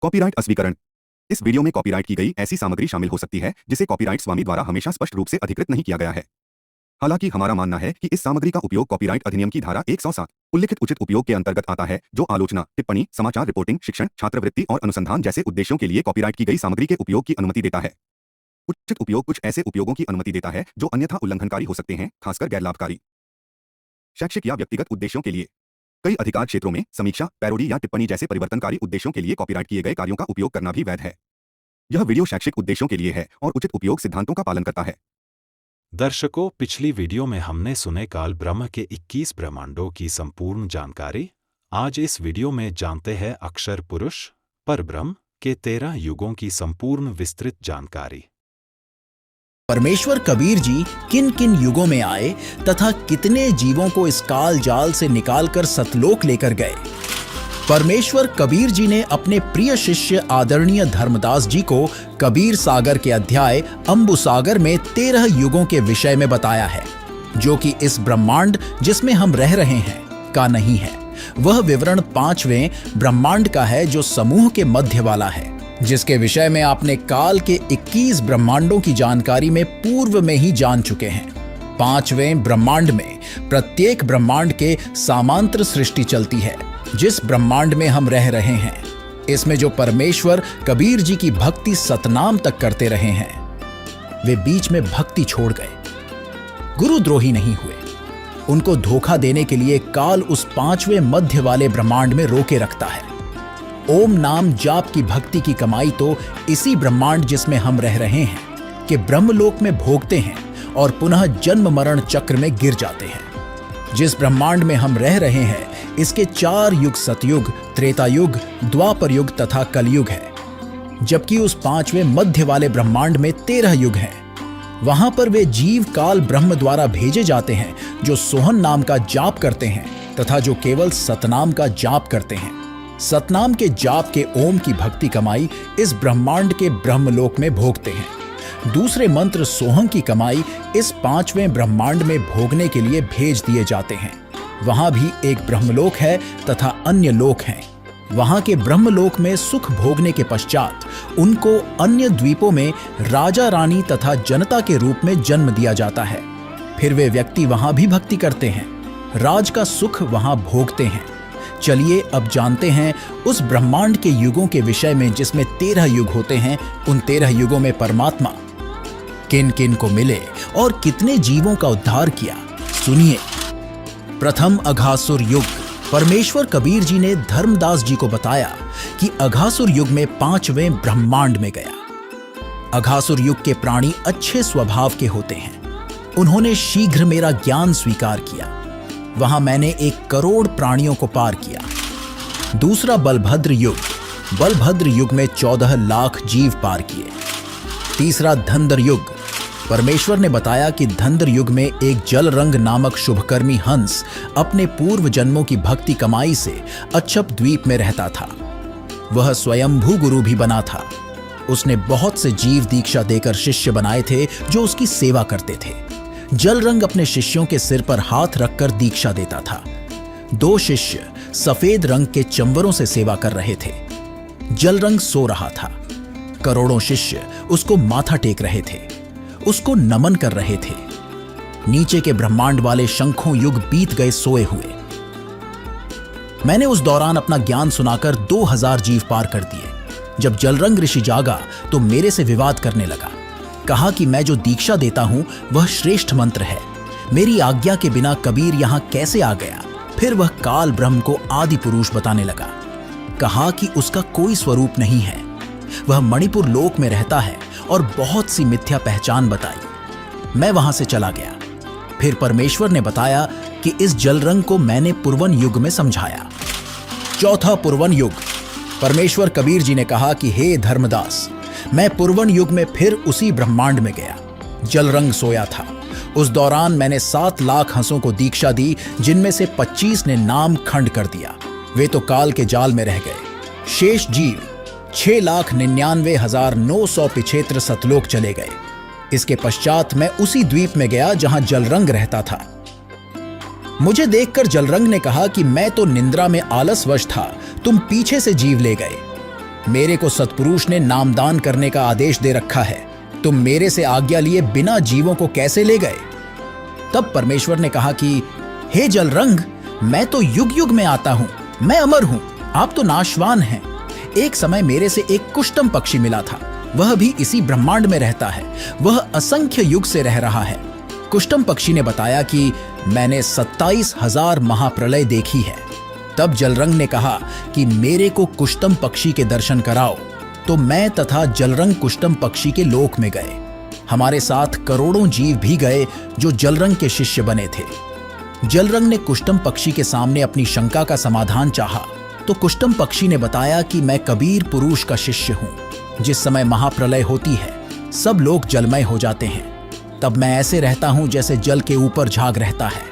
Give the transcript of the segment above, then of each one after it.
Copyright अस्वीकरण। इस video में copyright की गई ऐसी सामग्री शामिल हो सकती है जिसे कॉपीराइट स्वामी द्वारा हमेशा स्पष्ट रूप से अधिकृत नहीं किया गया है। हालांकि हमारा मानना है कि इस सामग्री का उपयोग कॉपीराइट अधिनियम की धारा 107 उल्लिखित उचित उपयोग के अंतर्गत आता है, जो आलोचना, टिप्पणी, समाचार रिपोर्टिंग, शिक्षण, छात्रवृत्ति और अनुसंधान जैसे उद्देश्यों के लिए कॉपीराइट की गई सामग्री के उपयोग की अनुमति देता है। उचित उपयोग कुछ ऐसे उपयोगों की अनुमति देता है जो अन्यथा उल्लंघनकारी हो सकते हैं, खासकर गैर लाभकारी। शैक्षिक या व्यक्तिगत उद्देश्यों के लिए कई अधिकार क्षेत्रों में समीक्षा, पैरोडी या टिप्पणी जैसे परिवर्तनकारी उद्देश्यों के लिए कॉपीराइट किए गए कार्यों का उपयोग करना भी वैध है। यह वीडियो शैक्षिक उद्देश्यों के लिए है और उचित उपयोग सिद्धांतों का पालन करता है। दर्शकों, पिछली वीडियो में हमने सुने काल ब्रह्म के 21 ब्रह्मांडों की संपूर्ण जानकारी। आज इस वीडियो में जानते हैं अक्षर पुरुष परब्रह्म के 13 युगों की संपूर्ण विस्तृत जानकारी। परमेश्वर कबीर जी किन किन युगों में आए तथा कितने जीवों को इस काल जाल से निकालकर सतलोक लेकर गए। परमेश्वर कबीर जी ने अपने प्रिय शिष्य आदरणीय धर्मदास जी को कबीर सागर के अध्याय अंबु सागर में 13 युगों के विषय में बताया है, जो कि इस ब्रह्मांड जिसमें हम रह रहे हैं का नहीं है। वह विवरण 5वें ब्रह्मांड का है, जो समूह के मध्य वाला है, जिसके विषय में आपने काल के 21 ब्रह्मांडों की जानकारी में पूर्व में ही जान चुके हैं। 5वें ब्रह्मांड में प्रत्येक ब्रह्मांड के समांतर सृष्टि चलती है, जिस ब्रह्मांड में हम रह रहे हैं। इसमें जो परमेश्वर कबीर जी की भक्ति सतनाम तक करते रहे हैं, वे बीच में भक्ति छोड़ गए, गुरुद्रोही नहीं हुए। उनको धोखा देने के लिए काल उस 5वें मध्य वाले ब्रह्मांड में रोके रखता है। ओम नाम जाप की भक्ति की कमाई तो इसी ब्रह्मांड जिसमें हम रह रहे हैं के ब्रह्मलोक में भोगते हैं और पुनः जन्म मरण चक्र में गिर जाते हैं। जिस ब्रह्मांड में हम रह रहे हैं, इसके 4 युग सतयुग, त्रेता युग, द्वापर युग तथा कलयुग है, जबकि उस 5वें मध्य वाले ब्रह्मांड में 13 युग हैं। वहां पर वे जीव काल ब्रह्म द्वारा भेजे जाते हैं, जो सोहन नाम का जाप करते हैं तथा जो केवल सतनाम का जाप करते हैं। सतनाम के जाप के ओम की भक्ति कमाई इस ब्रह्मांड के ब्रह्मलोक में भोगते हैं। दूसरे मंत्र सोहम की कमाई इस 5वें ब्रह्मांड में भोगने के लिए भेज दिए जाते हैं। वहां भी एक ब्रह्मलोक है तथा अन्य लोक हैं। वहां के ब्रह्मलोक में सुख भोगने के पश्चात उनको अन्य द्वीपों में राजा रानी तथा जनता के रूप में जन्म दिया जाता है। फिर वे व्यक्ति वहां भी भक्ति करते हैं, राज का सुख वहां भोगते हैं। चलिए अब जानते हैं उस ब्रह्मांड के युगों के विषय में, जिसमें 13 युग होते हैं। उन 13 युगों में परमात्मा किन किन को मिले और कितने जीवों का उद्धार किया, सुनिए। प्रथम अघासुर युग। परमेश्वर कबीर जी ने धर्मदास जी को बताया कि अघासुर युग में 5वें ब्रह्मांड में गया। अघासुर युग के प्राणी अच्छे स्वभाव के होते हैं। उन्होंने शीघ्र मेरा ज्ञान स्वीकार किया। वहां मैंने 1 करोड़ प्राणियों को पार किया। दूसरा बलभद्र युग। बलभद्र युग में 14 लाख जीव पार किए। तीसरा धंधर युग। परमेश्वर ने बताया कि धंधर युग में एक जलरंग नामक शुभकर्मी हंस अपने पूर्व जन्मों की भक्ति कमाई से अच्छप द्वीप में रहता था। वह स्वयंभू गुरु भी बना था। उसने बहुत से जीव दीक्षा देकर शिष्य बनाए थे जो उसकी सेवा करते थे। जलरंग अपने शिष्यों के सिर पर हाथ रखकर दीक्षा देता था। 2 शिष्य सफेद रंग के चंवरों से सेवा कर रहे थे। जलरंग सो रहा था। करोड़ों शिष्य उसको माथा टेक रहे थे, उसको नमन कर रहे थे। नीचे के ब्रह्मांड वाले शंखों युग बीत गए सोए हुए। मैंने उस दौरान अपना ज्ञान सुनाकर 2000 जीव पार कर दिए। जब जलरंग ऋषि जागा तो मेरे से विवाद करने लगा। कहा कि मैं जो दीक्षा देता हूं वह श्रेष्ठ मंत्र है। मेरी आज्ञा के बिना कबीर यहां कैसे आ गया। फिर वह काल ब्रह्म को आदि पुरुष बताने लगा। कहा कि उसका कोई स्वरूप नहीं है, वह मणिपुर लोक में रहता है, और बहुत सी मिथ्या पहचान बताई। मैं वहां से चला गया। फिर परमेश्वर ने बताया कि इस जलरंग को मैंने पुरवन युग में समझाया। चौथा पुरवन युग। परमेश्वर कबीर जी ने कहा कि हे धर्मदास, मैं पुरवन युग में फिर उसी ब्रह्मांड में गया। जलरंग सोया था। उस दौरान मैंने 7 लाख हंसों को दीक्षा दी, जिनमें से 25 ने नाम खंड कर दिया। वे तो काल के जाल में रह गए। शेष जीव 6,99,900 पिछेत्र सतलोक चले गए। इसके पश्चात मैं उसी द्वीप में गया जहां जलरंग रहता था। मुझे देखकर जलरंग ने कहा कि मैं तो निंद्रा में आलसवश था, तुम पीछे से जीव ले गए। मेरे को सत्पुरुष ने नामदान करने का आदेश दे रखा है, तुम मेरे से आज्ञा लिए बिना जीवों को कैसे ले गए? तब परमेश्वर ने कहा कि हे जलरंग, मैं तो युग युग में आता हूं, मैं अमर हूं, आप तो नाशवान हैं। एक समय मेरे से एक कुष्टम पक्षी मिला था, वह भी इसी ब्रह्मांड में रहता है, वह असंख्य युग से रह रहा है। कुष्टम पक्षी ने बताया कि मैंने 27,000 महाप्रलय देखी है। तब जलरंग ने कहा कि मेरे को कुष्टम पक्षी के दर्शन कराओ। तो मैं तथा जलरंग कुष्टम पक्षी के लोक में गए। हमारे साथ करोड़ों जीव भी गए जो जलरंग के शिष्य बने थे। जलरंग ने कुष्टम पक्षी के सामने अपनी शंका का समाधान चाहा तो कुष्टम पक्षी ने बताया कि मैं कबीर पुरुष का शिष्य हूं। जिस समय महाप्रलय होती है सब लोग जलमय हो जाते हैं, तब मैं ऐसे रहता हूं जैसे जल के ऊपर झाग रहता है।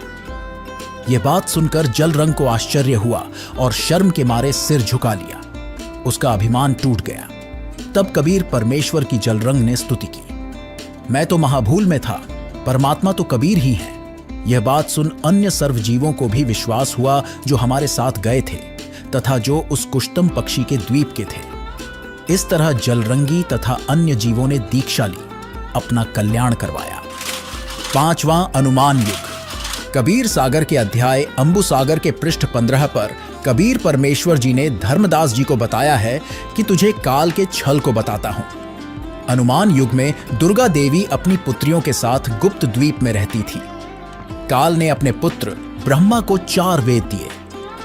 यह बात सुनकर जलरंग को आश्चर्य हुआ और शर्म के मारे सिर झुका लिया। उसका अभिमान टूट गया। तब कबीर परमेश्वर की जलरंग ने स्तुति की। मैं तो महाभूल में था, परमात्मा तो कबीर ही है। यह बात सुन अन्य सर्वजीवों को भी विश्वास हुआ जो हमारे साथ गए थे तथा जो उस कुष्टम पक्षी के द्वीप के थे। इस तरह जलरंगी तथा अन्य जीवों ने दीक्षा ली, अपना कल्याण करवाया। 5वां अनुमान युग। कबीर सागर के अध्याय अंबु सागर के पृष्ठ 15 पर कबीर परमेश्वर जी ने धर्मदास जी को बताया है कि तुझे काल के छल को बताता हूं। अनुमान युग में दुर्गा देवी अपनी पुत्रियों के साथ गुप्त द्वीप में रहती थी। काल ने अपने पुत्र ब्रह्मा को 4 वेद दिए।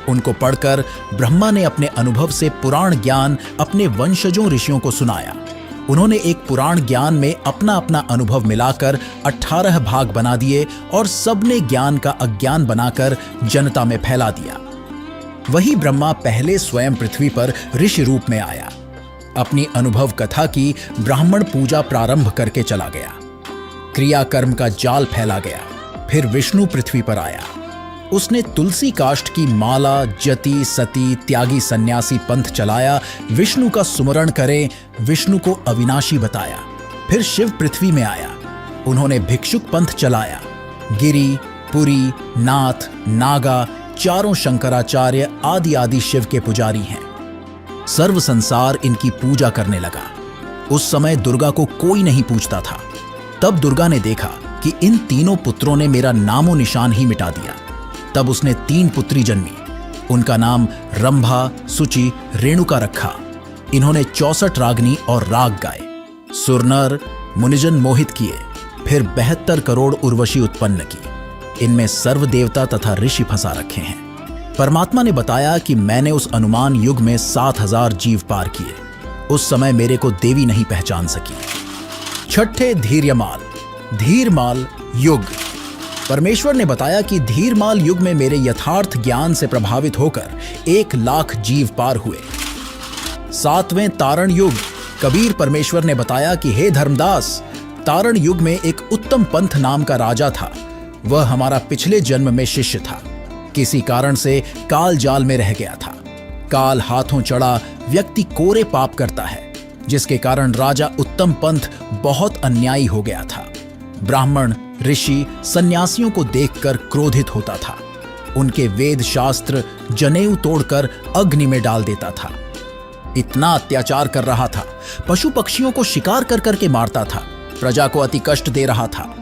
उनको पढ़कर ब्रह्मा ने अपने अनुभव से पुराण ज्ञान अपने वंशजों ऋषियों को सुनाया। उन्होंने एक पुराण ज्ञान में अपना अपना अनुभव मिलाकर 18 भाग बना दिए और सबने ज्ञान का अज्ञान बनाकर जनता में फैला दिया। वही ब्रह्मा पहले स्वयं पृथ्वी पर ऋषि रूप में आया। अपनी अनुभव कथा की ब्राह्मण पूजा प्रारंभ करके चला गया। क्रियाकर्म का जाल फैला गया। फिर विष्णु पृथ्वी पर आया। उसने तुलसी काष्ठ की माला, जति, सती, त्यागी सन्यासी पंथ चलाया। विष्णु का सुमरण करें, विष्णु को अविनाशी बताया। फिर शिव पृथ्वी में आया। उन्होंने भिक्षुक पंथ चलाया। गिरि, पुरी, नाथ, नागा, चारों शंकराचार्य आदि आदि शिव के पुजारी हैं। सर्व संसार इनकी पूजा करने लगा। उस समय दुर्गा को कोई नहीं पूछता था। तब दुर्गा ने देखा कि इन तीनों पुत्रों ने मेरा नामो निशान ही मिटा दिया। तब उसने 3 पुत्री जन्मी। उनका नाम रंभा, सुचि, रेणुका रखा। इन्होंने 64 रागनी और राग गाए। सुरनर मुनिजन मोहित किए। फिर 72 करोड़ उर्वशी उत्पन्न की। इनमें सर्व देवता तथा ऋषि फंसा रखे हैं। परमात्मा ने बताया कि मैंने उस अनुमान युग में 7000 जीव पार किए। उस समय मेरे को देवी नहीं पहचान सकी। 6ठे धीर्यमाल धीरमाल युग। परमेश्वर ने बताया कि धीरमाल युग में मेरे यथार्थ ज्ञान से प्रभावित होकर 1 लाख जीव पार हुए। 7वें तारण युग। कबीर परमेश्वर ने बताया कि हे धर्मदास, तारण युग में एक उत्तम पंथ नाम का राजा था। वह हमारा पिछले जन्म में शिष्य था। किसी कारण से काल जाल में रह गया था। काल हाथों चढ़ा व्यक्ति कोरे पाप करता है, जिसके कारण राजा उत्तम पंथ बहुत अन्यायी हो गया था। ब्राह्मण, ऋषि, सन्यासियों को देखकर क्रोधित होता था। उनके वेद शास्त्र जनेऊ तोड़कर अग्नि में डाल देता था। इतना अत्याचार कर रहा था। पशु पक्षियों को शिकार कर करके मारता था। प्रजा को अति कष्ट दे रहा था।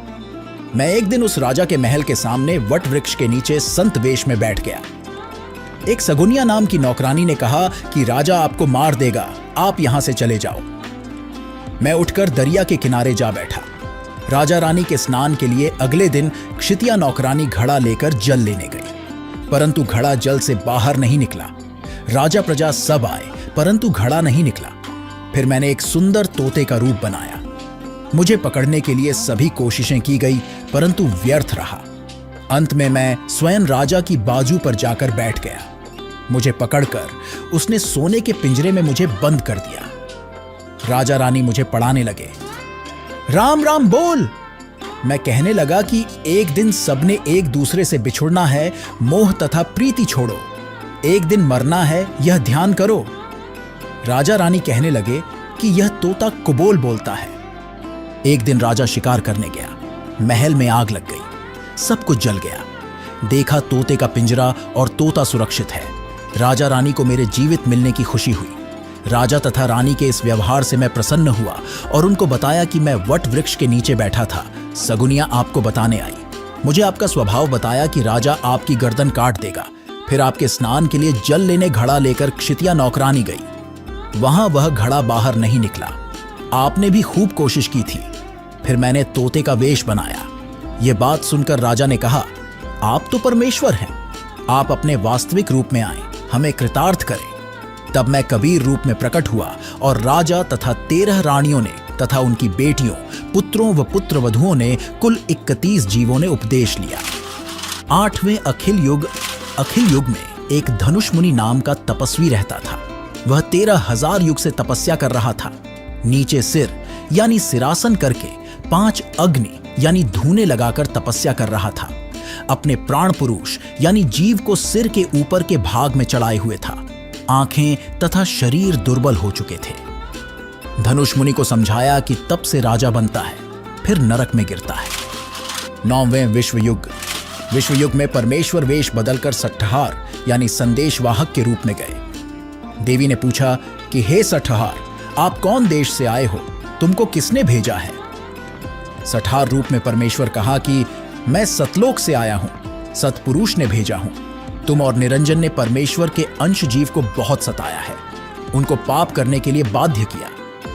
मैं एक दिन उस राजा के महल के सामने वट वृक्ष के नीचे संत वेश में बैठ गया। एक सगुनिया नाम की नौकरानी ने कहा कि राजा आपको मार देगा, आप यहां से चले जाओ। मैं उठकर दरिया के किनारे जा बैठा। राजा रानी के स्नान के लिए अगले दिन क्षितिया नौकरानी घड़ा लेकर जल लेने गई, परंतु घड़ा जल से बाहर नहीं निकला। राजा प्रजा सब आए, परंतु घड़ा नहीं निकला। फिर मैंने एक सुंदर तोते का रूप बनाया। मुझे पकड़ने के लिए सभी कोशिशें की गई, परंतु व्यर्थ रहा। अंत में मैं स्वयं राजा की बाजू पर जाकर बैठ गया। मुझे पकड़कर उसने सोने के पिंजरे में मुझे बंद कर दिया। राजा रानी मुझे पढ़ाने लगे। राम राम बोल। मैं कहने लगा कि एक दिन सबने एक दूसरे से बिछुड़ना है, मोह तथा प्रीति छोड़ो। एक दिन मरना है, यह ध्यान करो। राजा रानी कहने लगे कि यह तोता कुबोल बोलता है। एक दिन राजा शिकार करने गया। महल में आग लग गई, सब कुछ जल गया। देखा तोते का पिंजरा और तोता सुरक्षित है। राजा रानी को मेरे जीवित मिलने की खुशी हुई। राजा तथा रानी के इस व्यवहार से मैं प्रसन्न हुआ और उनको बताया कि मैं वट वृक्ष के नीचे बैठा था। सगुनिया आपको बताने आई। मुझे आपका स्वभाव बताया कि राजा आपकी गर्दन काट देगा। फिर आपके स्नान के लिए जल लेने घड़ा लेकर क्षितिया नौकरानी गई। वहां वह घड़ा बाहर नहीं निकला। आपने भी खूब कोशिश की थी। फिर मैंने तोते का वेश बनाया। ये बात सुनकर राजा ने कहा, आप तो परमेश्वर हैं, आप अपने वास्तविक रूप में आए, हमें कृतार्थ करें। तब मैं कबीर रूप में प्रकट हुआ और राजा तथा 13 रानियों ने तथा उनकी बेटियों, पुत्रों व पुत्रवधुओं ने, कुल 31 जीवों ने उपदेश लिया। 8वें अखिल युग में एक धनुष मुनि नाम का तपस्वी रहता था। वह 13,000 युग से तपस्या कर रहा था। नीचे सिर यानी सिरासन करके 5 अग्नि यानी धूने लगाकर तपस्या कर रहा था। अपने प्राण पुरुष यानी जीव को सिर के ऊपर के भाग में चढ़ाए हुए था। आंखें तथा शरीर दुर्बल हो चुके थे। धनुष मुनि को समझाया कि तप से राजा बनता है, फिर नरक में गिरता है। 9वें विश्व युग में परमेश्वर वेश बदलकर सठहार यानी संदेशवाहक के रूप में गए। देवी ने पूछा कि हे सठहार, आप कौन देश से आए हो, तुमको किसने भेजा है? सठहार रूप में परमेश्वर कहा कि मैं सतलोक से आया हूं, सतपुरुष ने भेजा हूं। तुम और निरंजन ने परमेश्वर के अंश जीव को बहुत सताया है, उनको पाप करने के लिए बाध्य किया,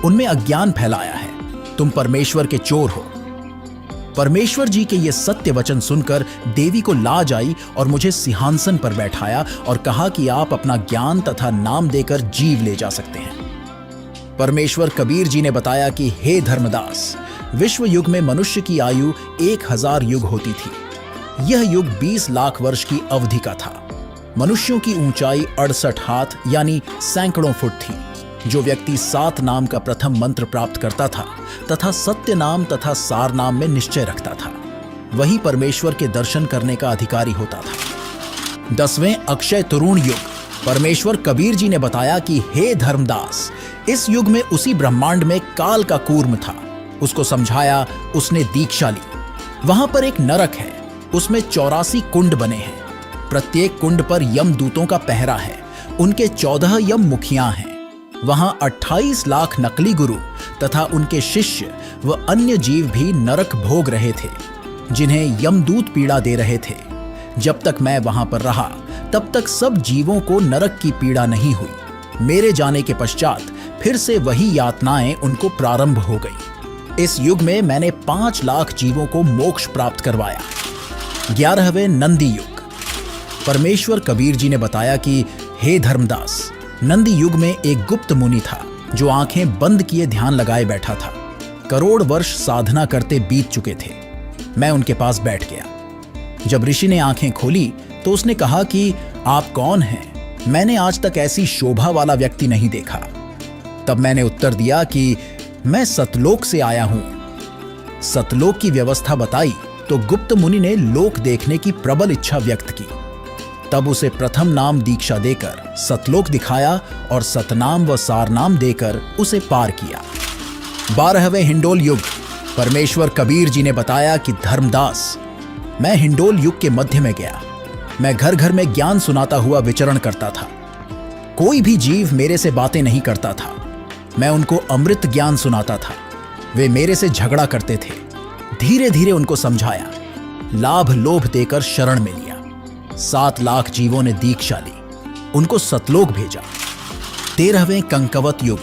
उनमें अज्ञान फैलाया है। तुम परमेश्वर के चोर हो। परमेश्वर जी के ये सत्य वचन सुनकर देवी को लाज आई और मुझे सिंहासन पर बैठाया और कहा कि आप अपना ज्ञान तथा नाम देकर जीव ले जा सकते हैं। परमेश्वर कबीर जी ने बताया कि हे धर्मदास, विश्व युग में मनुष्य की आयु 1000 युग होती थी। यह युग 20 लाख वर्ष की अवधि का था। मनुष्यों की ऊंचाई 68 हाथ यानी सैकड़ों फुट थी। जो व्यक्ति 7 नाम का प्रथम मंत्र प्राप्त करता था तथा सत्य नाम तथा सार नाम में निश्चय रखता था, वही परमेश्वर के दर्शन करने का अधिकारी होता था। 10वें अक्षय तरुण युग। परमेश्वर कबीर जी ने बताया कि हे धर्मदास, इस युग में उसी ब्रह्मांड में काल का कूर्म था। उसको समझाया, उसने दीक्षा ली। वहां पर एक नरक है, उसमें 84 कुंड बने हैं। प्रत्येक कुंड पर यमदूतों का पहरा है। उनके 14 यम मुखियां हैं। वहां 28 लाख नकली गुरु तथा उनके शिष्य व अन्य जीव भी नरक भोग रहे थे, जिन्हें यमदूत पीड़ा दे रहे थे। जब तक मैं वहां पर रहा, तब तक सब जीवों को नरक की पीड़ा नहीं हुई। मेरे जाने के पश्चात फिर से वही यातनाएं उनको प्रारंभ हो गई। इस युग में मैंने 5 लाख जीवों को मोक्ष प्राप्त करवाया। 11वें नंदी युग। परमेश्वर कबीर जी ने बताया कि हे धर्मदास, नंदी युग में एक गुप्त मुनि था जो आंखें बंद किए ध्यान लगाए बैठा था। करोड़ वर्ष साधना करते बीत चुके थे। मैं उनके पास बैठ गया। जब ऋषि ने आंखें खोली तो उसने कहा कि आप कौन हैं? मैंने आज तक ऐसी शोभा वाला व्यक्ति नहीं देखा। तब मैंने उत्तर दिया कि मैं सतलोक से आया हूं। सतलोक की व्यवस्था बताई तो गुप्त मुनि ने लोक देखने की प्रबल इच्छा व्यक्त की। तब उसे प्रथम नाम दीक्षा देकर सतलोक दिखाया और सतनाम व सारनाम देकर उसे पार किया। 12वें हिंडोल युग। परमेश्वर कबीर जी ने बताया कि धर्मदास, मैं हिंडोल युग के मध्य में गया। मैं घर घर में ज्ञान सुनाता हुआ विचरण करता था। कोई भी जीव मेरे से बातें नहीं करता था। मैं उनको अमृत ज्ञान सुनाता था। वे मेरे से झगड़ा करते थे। धीरे धीरे उनको समझाया, लाभ लोभ देकर शरण में लिया। 7 लाख जीवों ने दीक्षा ली, उनको सतलोक भेजा। 13वें कंकवत युग।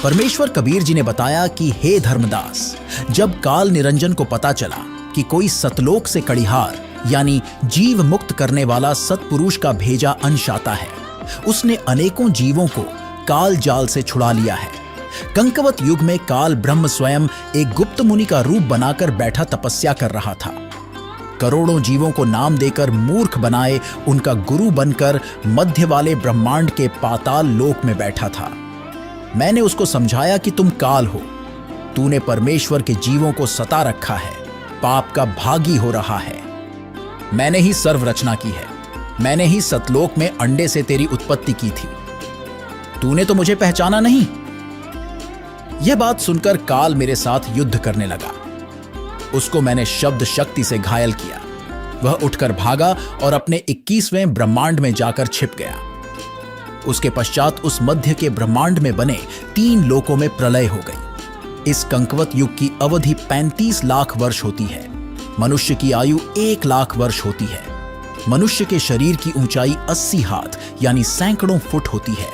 परमेश्वर कबीर जी ने बताया कि हे धर्मदास, जब काल निरंजन को पता चला कि कोई सतलोक से कड़िहार यानी जीव मुक्त करने वाला सतपुरुष का भेजा अंश आता है, उसने अनेकों जीवों को काल जाल से छुड़ा लिया है। कंकवत युग में काल ब्रह्म स्वयं एक गुप्त मुनि का रूप बनाकर बैठा तपस्या कर रहा था। करोड़ों जीवों को नाम देकर मूर्ख बनाए उनका गुरु बनकर मध्य वाले ब्रह्मांड के पाताल लोक में बैठा था। मैंने उसको समझाया कि तुम काल हो, तूने परमेश्वर के जीवों को सता रखा है, पाप का भागी हो रहा है। मैंने ही सर्व रचना की है, मैंने ही सतलोक में अंडे से तेरी उत्पत्ति की थी। तूने तो मुझे पहचाना नहीं। यह बात सुनकर काल मेरे साथ युद्ध करने लगा। उसको मैंने शब्द शक्ति से घायल किया। वह उठकर भागा और अपने 21वें ब्रह्मांड में जाकर छिप गया। उसके पश्चात उस मध्य के ब्रह्मांड में बने 3 लोकों में प्रलय हो गई। इस कंकवत युग की अवधि 35 लाख वर्ष होती है। मनुष्य की आयु 1 लाख वर्ष होती है। मनुष्य के शरीर की ऊंचाई 80 हाथ यानी सैकड़ों फुट होती है।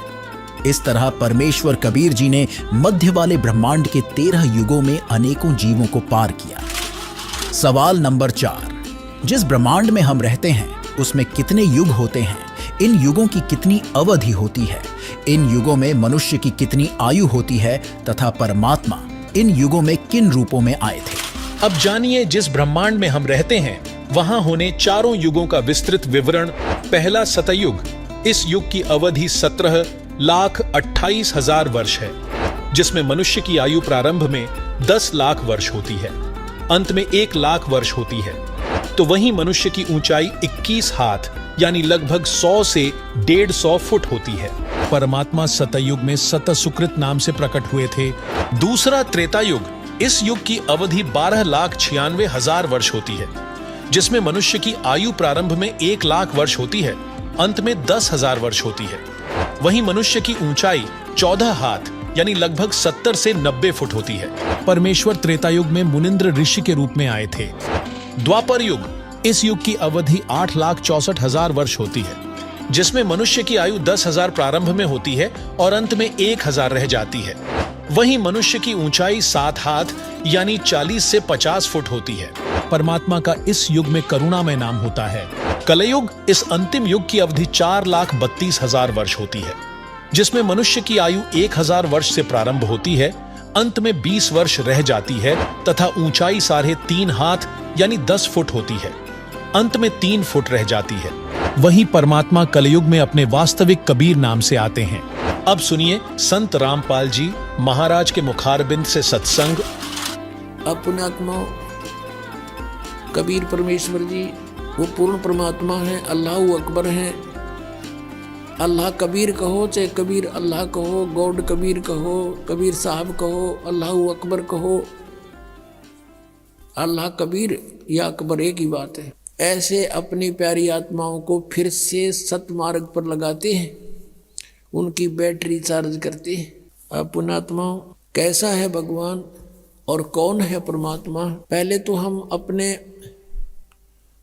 इस तरह परमेश्वर कबीर जी ने मध्य वाले ब्रह्मांड के 13 युगों में अनेकों जीवों को पार किया। सवाल नंबर 4, जिस ब्रह्मांड में हम रहते हैं उसमें कितने युग होते हैं? इन युगों की कितनी अवधि होती है? इन युगों में मनुष्य की कितनी आयु होती है तथा परमात्मा इन युगों में किन रूपों में आए थे? अब जानिए जिस ब्रह्मांड में हम रहते हैं वहां होने चारों युगों का विस्तृत विवरण। पहला सतयुग, इस युग की अवधि 17,28,000 वर्ष है, जिसमें मनुष्य की आयु प्रारंभ में 10 लाख वर्ष होती है, अंत में 1 लाख वर्ष होती है। तो वहीं मनुष्य की ऊंचाई 21 हाथ यानी लगभग 100 से 150 फुट होती है। परमात्मा सतयुग में सतसुकृत नाम से प्रकट हुए थे। दूसरा त्रेता युग, इस युग की अवधि 12,96,000 वर्ष होती है, जिसमें मनुष्य की आयु प्रारंभ में 1 लाख वर्ष होती है, अंत में 10,000 वर्ष होती है। वहीं मनुष्य की ऊंचाई 14 हाथ यानी लगभग 70 से 90 फुट होती है। परमेश्वर त्रेता युग में मुनिंद्र ऋषि के रूप में आए थे। द्वापर युग, इस युग की अवधि 8,64,000 वर्ष होती है, जिसमें मनुष्य की आयु 10,000 प्रारंभ में होती है और अंत में 1,000 रह जाती है। वहीं मनुष्य की ऊंचाई 7 हाथ यानी 40 से 50 फुट होती है। परमात्मा का इस युग में करुणामय नाम होता है। कलयुग, इस अंतिम युग की अवधि 4,32,000 वर्ष होती है, जिसमें मनुष्य की आयु 1,000 वर्ष से प्रारंभ होती है, अंत में 20 वर्ष रह जाती है तथा ऊंचाई 3.5 हाथ यानी 10 फुट होती है, अंत में 3 फुट रह जाती है। वहीं परमात्मा कलयुग में अपने वास्तविक कबीर नाम से आते हैं। अब सुनिए संत रामपाल जी महाराज के मुखारबिंद से सत्संग। अपनात्मा कबीर परमेश्वर जी वो पूर्ण परमात्मा है, अल्लाह अकबर हैं। अल्लाह कबीर कहो चाहे कबीर अल्लाह कहो, गॉड कबीर कहो, कबीर साहब कहो, अल्लाह अकबर कहो, अल्लाह कबीर या अकबर एक ही बात है। ऐसे अपनी प्यारी आत्माओं को फिर से सतमार्ग पर लगाते हैं, उनकी बैटरी चार्ज करते हैं। अपनात्माओं, कैसा है भगवान और कौन है परमात्मा? पहले तो हम अपने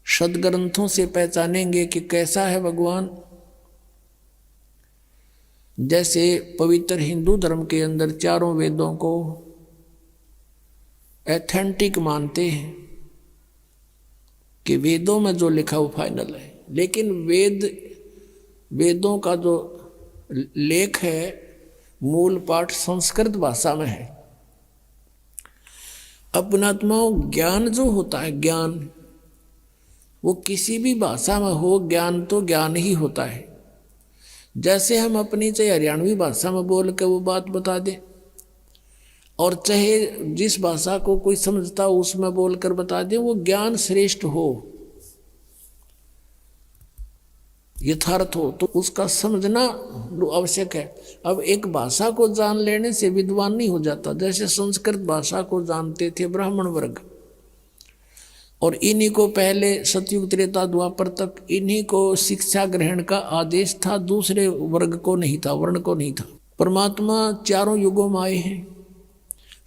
सदग्रंथों से पहचानेंगे कि कैसा है भगवान। जैसे पवित्र हिंदू धर्म के अंदर चारों वेदों को एथेंटिक मानते हैं कि वेदों में जो लिखा वो फाइनल है, लेकिन वेदों का जो लेख है मूल पाठ संस्कृत भाषा में है। अपनात्माओं, ज्ञान जो होता है, ज्ञान वो किसी भी भाषा में हो, ज्ञान तो ज्ञान ही होता है। जैसे हम अपनी चाहे हरियाणवी भाषा में बोल के वो बात बता दें और चाहे जिस भाषा को कोई समझता हो उसमें बोलकर बता दें, वो ज्ञान श्रेष्ठ हो, यथार्थ हो, तो उसका समझना आवश्यक है। अब एक भाषा को जान लेने से विद्वान नहीं हो जाता। जैसे संस्कृत भाषा को जानते थे ब्राह्मण वर्ग, और इन्हीं को पहले सतयुग त्रेता द्वापर तक इन्हीं को शिक्षा ग्रहण का आदेश था, दूसरे वर्ग को नहीं था, वर्ण को नहीं था। परमात्मा चारों युगों में आए हैं।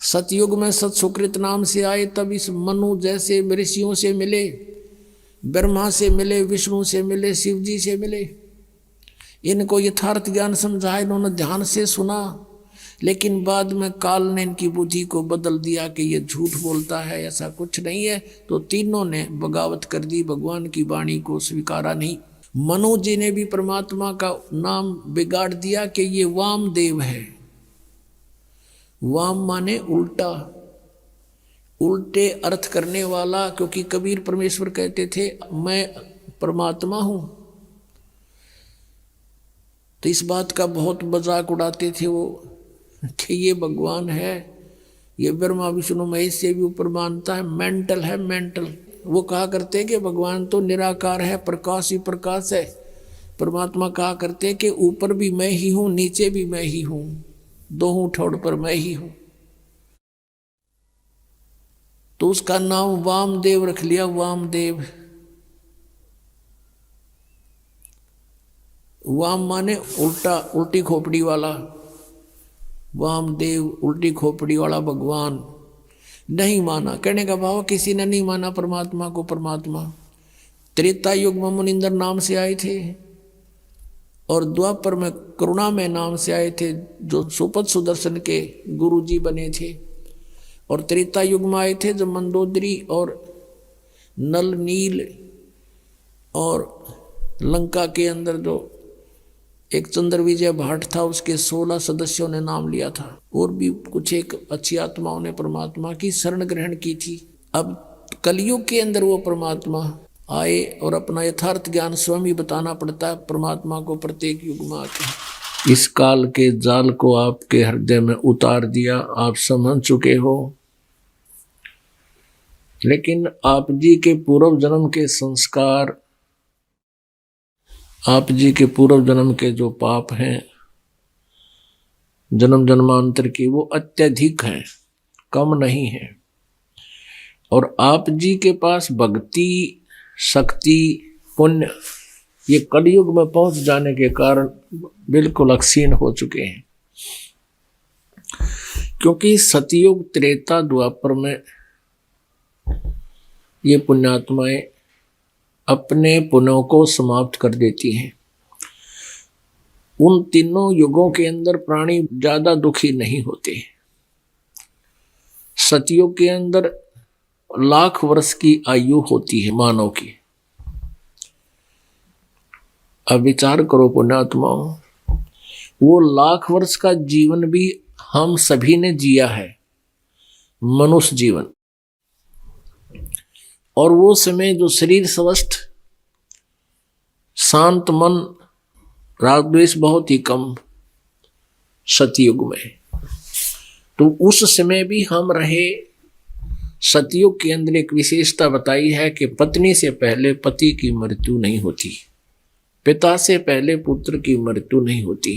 सतयुग में सतसुकृत नाम से आए, तब इस मनु जैसे ऋषियों से मिले, ब्रह्मा से मिले, विष्णु से मिले, शिव जी से मिले। इनको यथार्थ ज्ञान समझाया, इन्होंने ध्यान से सुना, लेकिन बाद में काल ने इनकी बुद्धि को बदल दिया कि ये झूठ बोलता है, ऐसा कुछ नहीं है। तो तीनों ने बगावत कर दी, भगवान की वाणी को स्वीकारा नहीं। मनु जी ने भी परमात्मा का नाम बिगाड़ दिया कि ये वामदेव है। वाम माने उल्टा, उल्टे अर्थ करने वाला, क्योंकि कबीर परमेश्वर कहते थे मैं परमात्मा हूं। तो इस बात का बहुत मजाक उड़ाते थे वो कि ये भगवान है, ये ब्रह्मा विष्णु महेश से भी ऊपर मानता है, मेंटल है, मेंटल। वो कहा करते कि भगवान तो निराकार है, प्रकाश ही प्रकाश है। परमात्मा कहा करते कि ऊपर भी मैं ही हूं, नीचे भी मैं ही हूं, दोनों ठोड़ पर मैं ही हूं। तो उसका नाम वामदेव रख लिया, वामदेव। वाम माने उल्टा, उल्टी खोपड़ी वाला, वामदेव उल्टी खोपड़ी वाला भगवान। नहीं माना, कहने का भाव किसी ने नहीं माना परमात्मा को परमात्मा। त्रेता युग में मुनिंदर नाम से आए थे और द्वापर में करुणा में नाम से आए थे, जो सुपथ सुदर्शन के गुरुजी बने थे। और त्रेता युग में आए थे जब मंदोदरी और नल नील और लंका के अंदर जो एक चंद्र विजय भाट था, उसके 16 सदस्यों ने नाम लिया था, और भी कुछ एक अच्छी आत्माओं ने परमात्मा की शरण ग्रहण की थी। अब कलयुग के अंदर वो परमात्मा आए और अपना यथार्थ ज्ञान स्वयं ही बताना पड़ता है परमात्मा को प्रत्येक युग में आके। इस काल के जाल को आपके हृदय में उतार दिया, आप समझ चुके हो। लेकिन आप जी के पूर्व जन्म के संस्कार, आप जी के पूर्व जन्म के जो पाप हैं जन्म जन्मांतर की, वो अत्यधिक हैं, कम नहीं है। और आप जी के पास भक्ति, शक्ति, पुण्य ये कलयुग में पहुंच जाने के कारण बिल्कुल अक्षीण हो चुके हैं। क्योंकि सतयुग, त्रेता, द्वापर में ये पुण्यात्माएं अपने पुण्यों को समाप्त कर देती हैं। उन तीनों युगों के अंदर प्राणी ज्यादा दुखी नहीं होते। सतयुग के अंदर लाख वर्ष की आयु होती है मानव की। अब विचार करो पुण्यात्माओं, वो लाख वर्ष का जीवन भी हम सभी ने जिया है, मनुष्य जीवन। और वो समय जो शरीर स्वस्थ, शांत मन, राग द्वेष बहुत ही कम सतयुग में, तो उस समय भी हम रहे। सतयुग के अंदर एक विशेषता बताई है कि पत्नी से पहले पति की मृत्यु नहीं होती, पिता से पहले पुत्र की मृत्यु नहीं होती,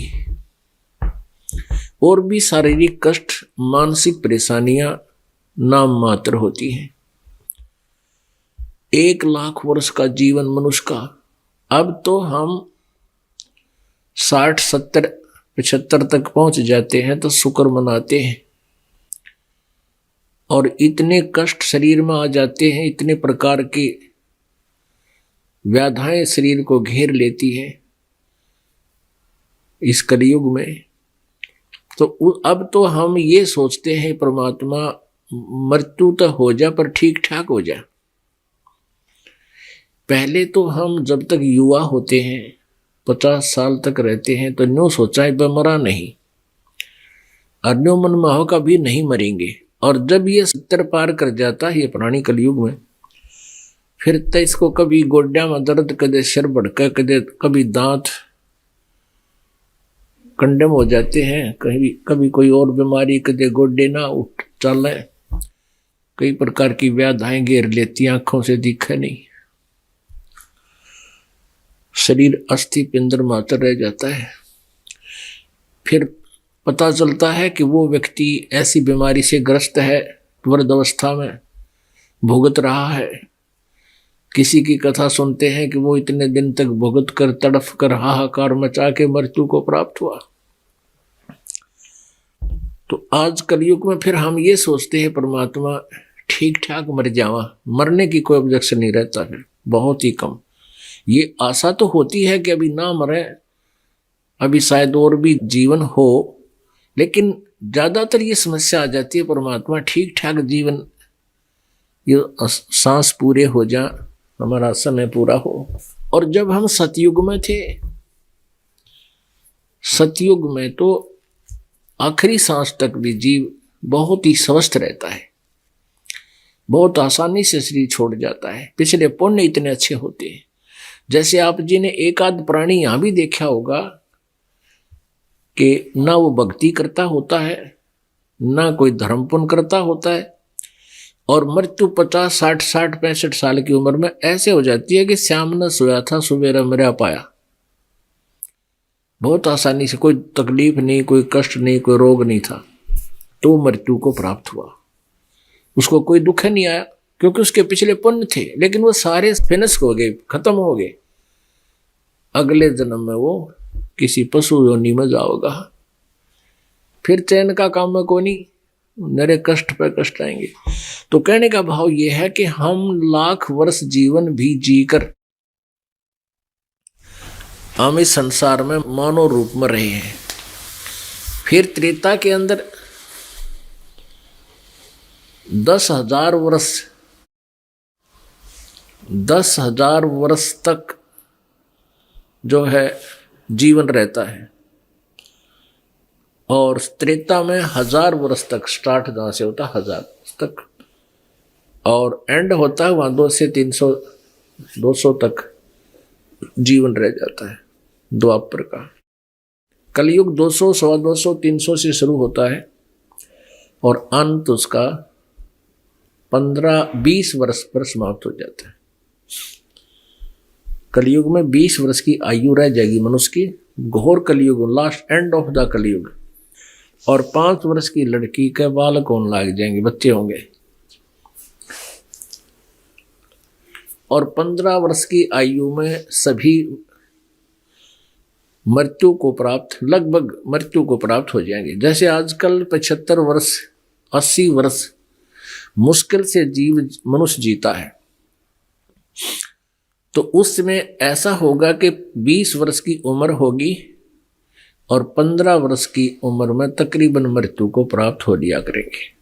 और भी शारीरिक कष्ट, मानसिक परेशानियां नाम मात्र होती हैं। 1 लाख वर्ष का जीवन मनुष्य का, अब तो हम 60, 70, 75 तक पहुंच जाते हैं तो शुक्र मनाते हैं। और इतने कष्ट शरीर में आ जाते हैं, इतने प्रकार की व्याधाएं शरीर को घेर लेती है इस कलयुग में। तो अब तो हम ये सोचते हैं परमात्मा मृत्यु तो हो जा पर ठीक ठाक हो जा। पहले तो हम जब तक युवा होते हैं, 50 साल तक रहते हैं, तो न्यू सोचा है मरा नहीं, और न्यू मन माहो का भी नहीं मरेंगे। और जब ये 70 पार कर जाता है ये प्राणी कलयुग में, फिर तो इसको कभी गोड्या में दर्द, कदे सिर भड़का, कभी दांत कंडम हो जाते हैं, कभी कोई और बीमारी, कदे गोड्डे ना उठ चले, कई प्रकार की व्याधाएं घेर लेती, आंखों से दिखे नहीं, शरीर अस्थि पिंडर मात्र रह जाता है। फिर पता चलता है कि वो व्यक्ति ऐसी बीमारी से ग्रस्त है, वृद्धावस्था में भुगत रहा है। किसी की कथा सुनते हैं कि वो इतने दिन तक भुगत कर, तड़फ कर, हाहाकार मचा के मृत्यु को प्राप्त हुआ। तो आज कलयुग में फिर हम ये सोचते हैं परमात्मा ठीक ठाक मर जावा, मरने की कोई ऑब्जेक्शन नहीं रहता है, बहुत ही कम। ये आशा तो होती है कि अभी ना मरे, अभी शायद और भी जीवन हो, लेकिन ज्यादातर ये समस्या आ जाती है परमात्मा ठीक ठाक जीवन, ये सांस पूरे हो जा, हमारा समय पूरा हो। और जब हम सतयुग में थे, सतयुग में तो आखिरी सांस तक भी जीव बहुत ही स्वस्थ रहता है, बहुत आसानी से शरीर छोड़ जाता है। पिछले पुण्य इतने अच्छे होते हैं। जैसे आप जी ने एक आध प्राणी यहां भी देखा होगा कि ना वो भक्ति करता होता है, ना कोई धर्म पुण्य करता होता है, और मृत्यु 50, 60, 65 साल की उम्र में ऐसे हो जाती है कि श्याम न सोया था सुबेरा मरा पाया। बहुत आसानी से, कोई तकलीफ नहीं, कोई कष्ट नहीं, कोई रोग नहीं था, तो मृत्यु को प्राप्त हुआ। उसको कोई दुख नहीं आया, क्योंकि उसके पिछले पुण्य थे, लेकिन वो सारे फिनिश हो गए, खत्म हो गए। अगले जन्म में वो किसी पशु योनि में जाओगा, फिर चैन का काम में को नहीं, नरे कष्ट पे कष्ट आएंगे। तो कहने का भाव यह है कि हम लाख वर्ष जीवन भी जीकर हम इस संसार में मानव रूप में रहे हैं। फिर त्रेता के अंदर 10,000 वर्ष तक जो है जीवन रहता है, और त्रेता में 1000 वर्ष तक, स्टार्ट जहां से होता 1000 तक, और एंड होता है वहां 200 से 300 200 तक जीवन रह जाता है द्वापर का। कलयुग 200, 250, 300 से शुरू होता है और अंत उसका 15-20 वर्ष पर समाप्त हो जाता है। कलयुग में 20 वर्ष की आयु रह जाएगी मनुष्य की, घोर कलयुग, लास्ट एंड ऑफ द कलयुग। और 5 वर्ष की लड़की के बाल कौन लाग जाएंगे, बच्चे होंगे। और 15 वर्ष की आयु में सभी मृत्यु को प्राप्त, लगभग मृत्यु को प्राप्त हो जाएंगे। जैसे आजकल 75 वर्ष 80 वर्ष मुश्किल से मनुष्य जीता है, तो उसमें ऐसा होगा कि 20 वर्ष की उम्र होगी और 15 वर्ष की उम्र में तकरीबन मृत्यु को प्राप्त हो लिया करेंगे।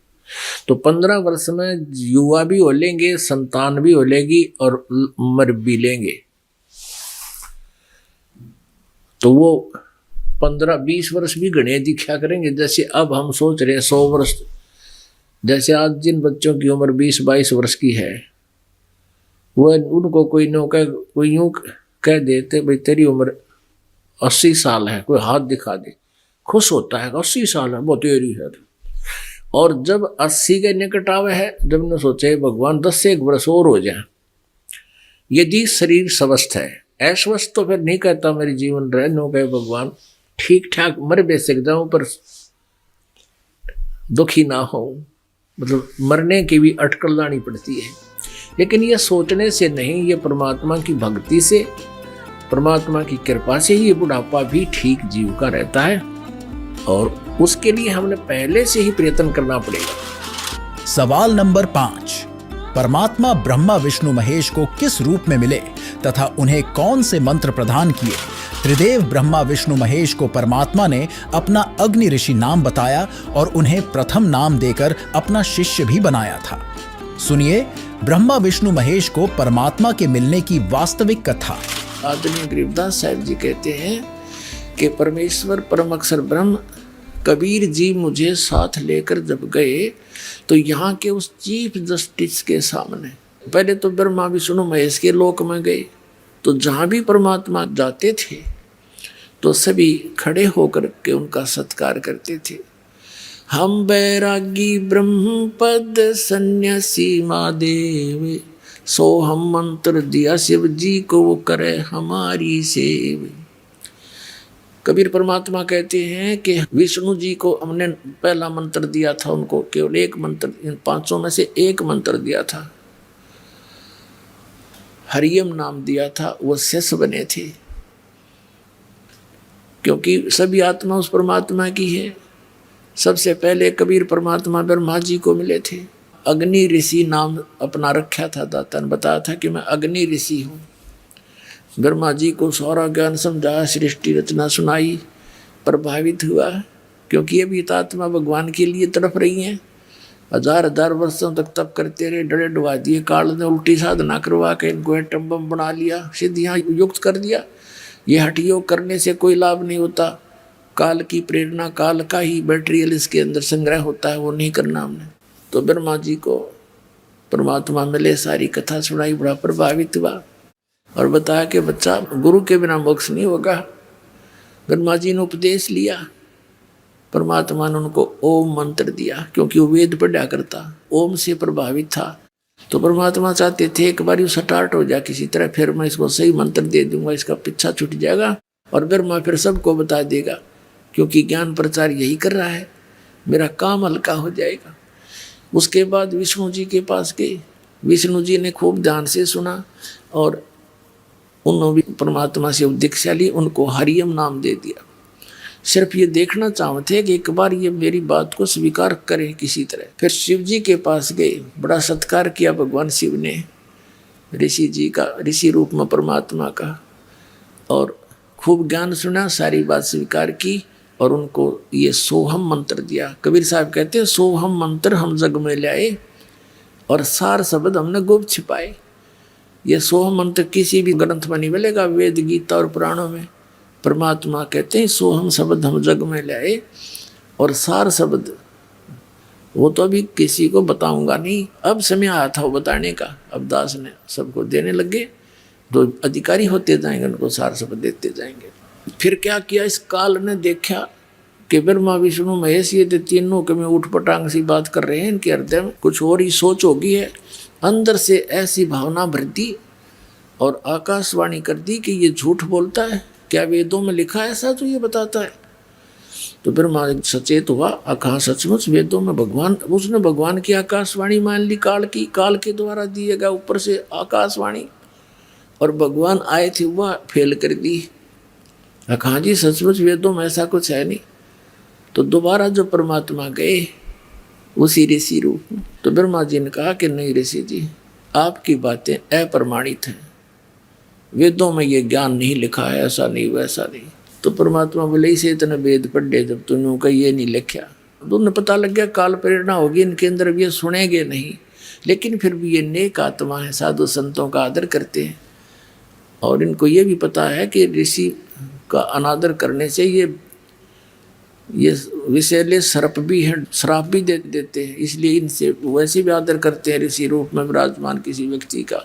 तो 15 वर्ष में युवा भी हो लेंगे, संतान भी हो लेगी और मर भी लेंगे। तो वो 15-20 वर्ष भी गणे दिखा करेंगे। जैसे अब हम सोच रहे हैं 100 वर्ष, जैसे आज जिन बच्चों की उम्र 20-22 वर्ष की है, वह उनको कोई यूं कह देते भाई तेरी उम्र 80 साल है, कोई हाथ दिखा दे, खुश होता है 80 साल है बहुत तेरी है। और जब 80 के निकट आवे है, जब ने सोचे भगवान 10 से 1 वर्ष और हो जाए, यदि शरीर स्वस्थ है, अस्वस्थ तो फिर नहीं कहता मेरी जीवन रहे, नो कहे भगवान ठीक ठाक मर बेसक जाऊं पर दुखी ना हो, मतलब मरने की भी अटकल लानी पड़ती है। लेकिन ये सोचने से नहीं, ये परमात्मा की भक्ति से, परमात्मा की कृपा से ही ये बुढ़ापा भी ठीक जीव का रहता है, और उसके लिए हमने पहले से ही प्रयत्न करना पड़ेगा। सवाल नंबर 5, परमात्मा ब्रह्मा विष्णु महेश को किस रूप में मिले तथा उन्हें कौन से मंत्र प्रदान किए? त्रिदेव ब्रह्मा विष्णु महेश को परमात्मा ने अपना अग्नि ऋषि नाम बताया और उन्हें प्रथम नाम देकर अपना शिष्य भी बनाया था। सुनिए ब्रह्मा विष्णु महेश को परमात्मा के मिलने की वास्तविक कथा। आदरणीय गरीबदास साहब जी कहते हैं कि परमेश्वर परम अक्षर ब्रह्म कबीर जी मुझे साथ लेकर जब गए तो यहाँ के उस चीफ जस्टिस के सामने, पहले तो ब्रह्मा विष्णु महेश के लोक में गए, तो जहाँ भी परमात्मा जाते थे तो सभी खड़े होकर के उनका सत्कार करते थे। हम बैरागी ब्रह्म पद सन्यासी महादेव, सो हम मंत्र दिया शिव जी को वो करे हमारी सेव। कबीर परमात्मा कहते हैं कि विष्णु जी को हमने पहला मंत्र दिया था, उनको केवल एक मंत्र, इन 500 में से एक मंत्र दिया था, हरियम नाम दिया था, वो शिष्य बने थे, क्योंकि सभी आत्मा उस परमात्मा की है। सबसे पहले कबीर परमात्मा ब्रह्मा जी को मिले थे, अग्नि ऋषि नाम अपना रखा था, दाता ने बताया था कि मैं अग्नि ऋषि हूँ। ब्रह्मा जी को सारा ज्ञान समझाया, सृष्टि रचना सुनाई, प्रभावित हुआ, क्योंकि ये भी आत्मा भगवान के लिए तड़प रही हैं। 1000 वर्षों तक तप करते रहे, डरे डुबा दिए, काल ने उल्टी साधना करवा के इनको एटम बम बना लिया, सिद्धियाँ युक्त कर दिया। ये हठ योग करने से कोई लाभ नहीं होता, काल की प्रेरणा, काल का ही मटेरियल इसके अंदर संग्रह होता है, वो नहीं करना हमने। तो ब्रह्मा जी को परमात्मा मिले, सारी कथा सुनाई, बड़ा प्रभावित हुआ और बताया कि बच्चा गुरु के बिना मोक्ष नहीं होगा। ब्रह्मा जी ने उपदेश लिया, परमात्मा ने उनको ओम मंत्र दिया, क्योंकि वो वेद पढ़ा करता, ओम से प्रभावित था। तो परमात्मा चाहते थे एक बार स्टार्ट हो जाए किसी तरह, फिर मैं इसको सही मंत्र दे दूंगा, इसका पीछा छूट जाएगा और ब्रह्मा फिर सबको बता देगा, क्योंकि ज्ञान प्रचार यही कर रहा है, मेरा काम हल्का हो जाएगा। उसके बाद विष्णु जी के पास गए, विष्णु जी ने खूब ध्यान से सुना और उन्होंने भी परमात्मा से दीक्षा ली, उनको हरियम नाम दे दिया। सिर्फ ये देखना चाहते कि एक बार ये मेरी बात को स्वीकार करें किसी तरह। फिर शिव जी के पास गए, बड़ा सत्कार किया भगवान शिव ने ऋषि जी का, ऋषि रूप में परमात्मा का, और खूब ज्ञान सुना, सारी बात स्वीकार की और उनको ये सोहम मंत्र दिया। कबीर साहब कहते हैं सोहम मंत्र हम जग में लाए और सार शब्द हमने गुप्त छिपाए। ये सोहम मंत्र किसी भी ग्रंथ में नहीं मिलेगा, वेद गीता और पुराणों में। परमात्मा कहते हैं सोहम शब्द हम जग में लाए और सार शब्द वो तो अभी किसी को बताऊंगा नहीं, अब समय आया था वो बताने का। अब दास ने सबको देने लगे, तो अधिकारी होते जाएंगे उनको सार शब्द देते जाएंगे। फिर क्या किया, इस काल ने देखा कि ब्रह्मा विष्णु महेश ये तीनों के में उठपटांग सी बात कर रहे हैं, इनके हृदय में कुछ और ही सोच होगी है। अंदर से ऐसी भावना भर दी और आकाशवाणी कर दी कि ये झूठ बोलता है, क्या वेदों में लिखा है ऐसा जो ये बताता है? तो ब्रह्मा सचेत हुआ, कहा सचमुच वेदों में भगवान, उसने भगवान की आकाशवाणी मान ली, काल के द्वारा दिएगा ऊपर से आकाशवाणी, और भगवान आए थे वह फेल कर दी। कहा जी सचमुच वेदों में ऐसा कुछ है नहीं। तो दोबारा जो परमात्मा गए उसी ऋषि रूप में, तो ब्रह्मा जी ने कहा कि नहीं ऋषि जी, आपकी बातें अप्रमाणित हैं, वेदों में ये ज्ञान नहीं लिखा है, ऐसा नहीं वैसा नहीं। तो परमात्मा बोले इसे इतने वेद पढ़े जब तुमने का ये नहीं लिखा, तो उन्हें पता लग गया काल प्रेरणा होगी इनके अंदर, ये सुनेंगे नहीं, लेकिन फिर भी ये नेक आत्मा है, साधु संतों का आदर करते हैं और इनको ये भी पता है कि ऋषि का अनादर करने से ये विषैले सर्प भी हैं, श्राप भी दे देते हैं, इसलिए इनसे वैसे भी आदर करते हैं ऋषि रूप में विराजमान किसी व्यक्ति का।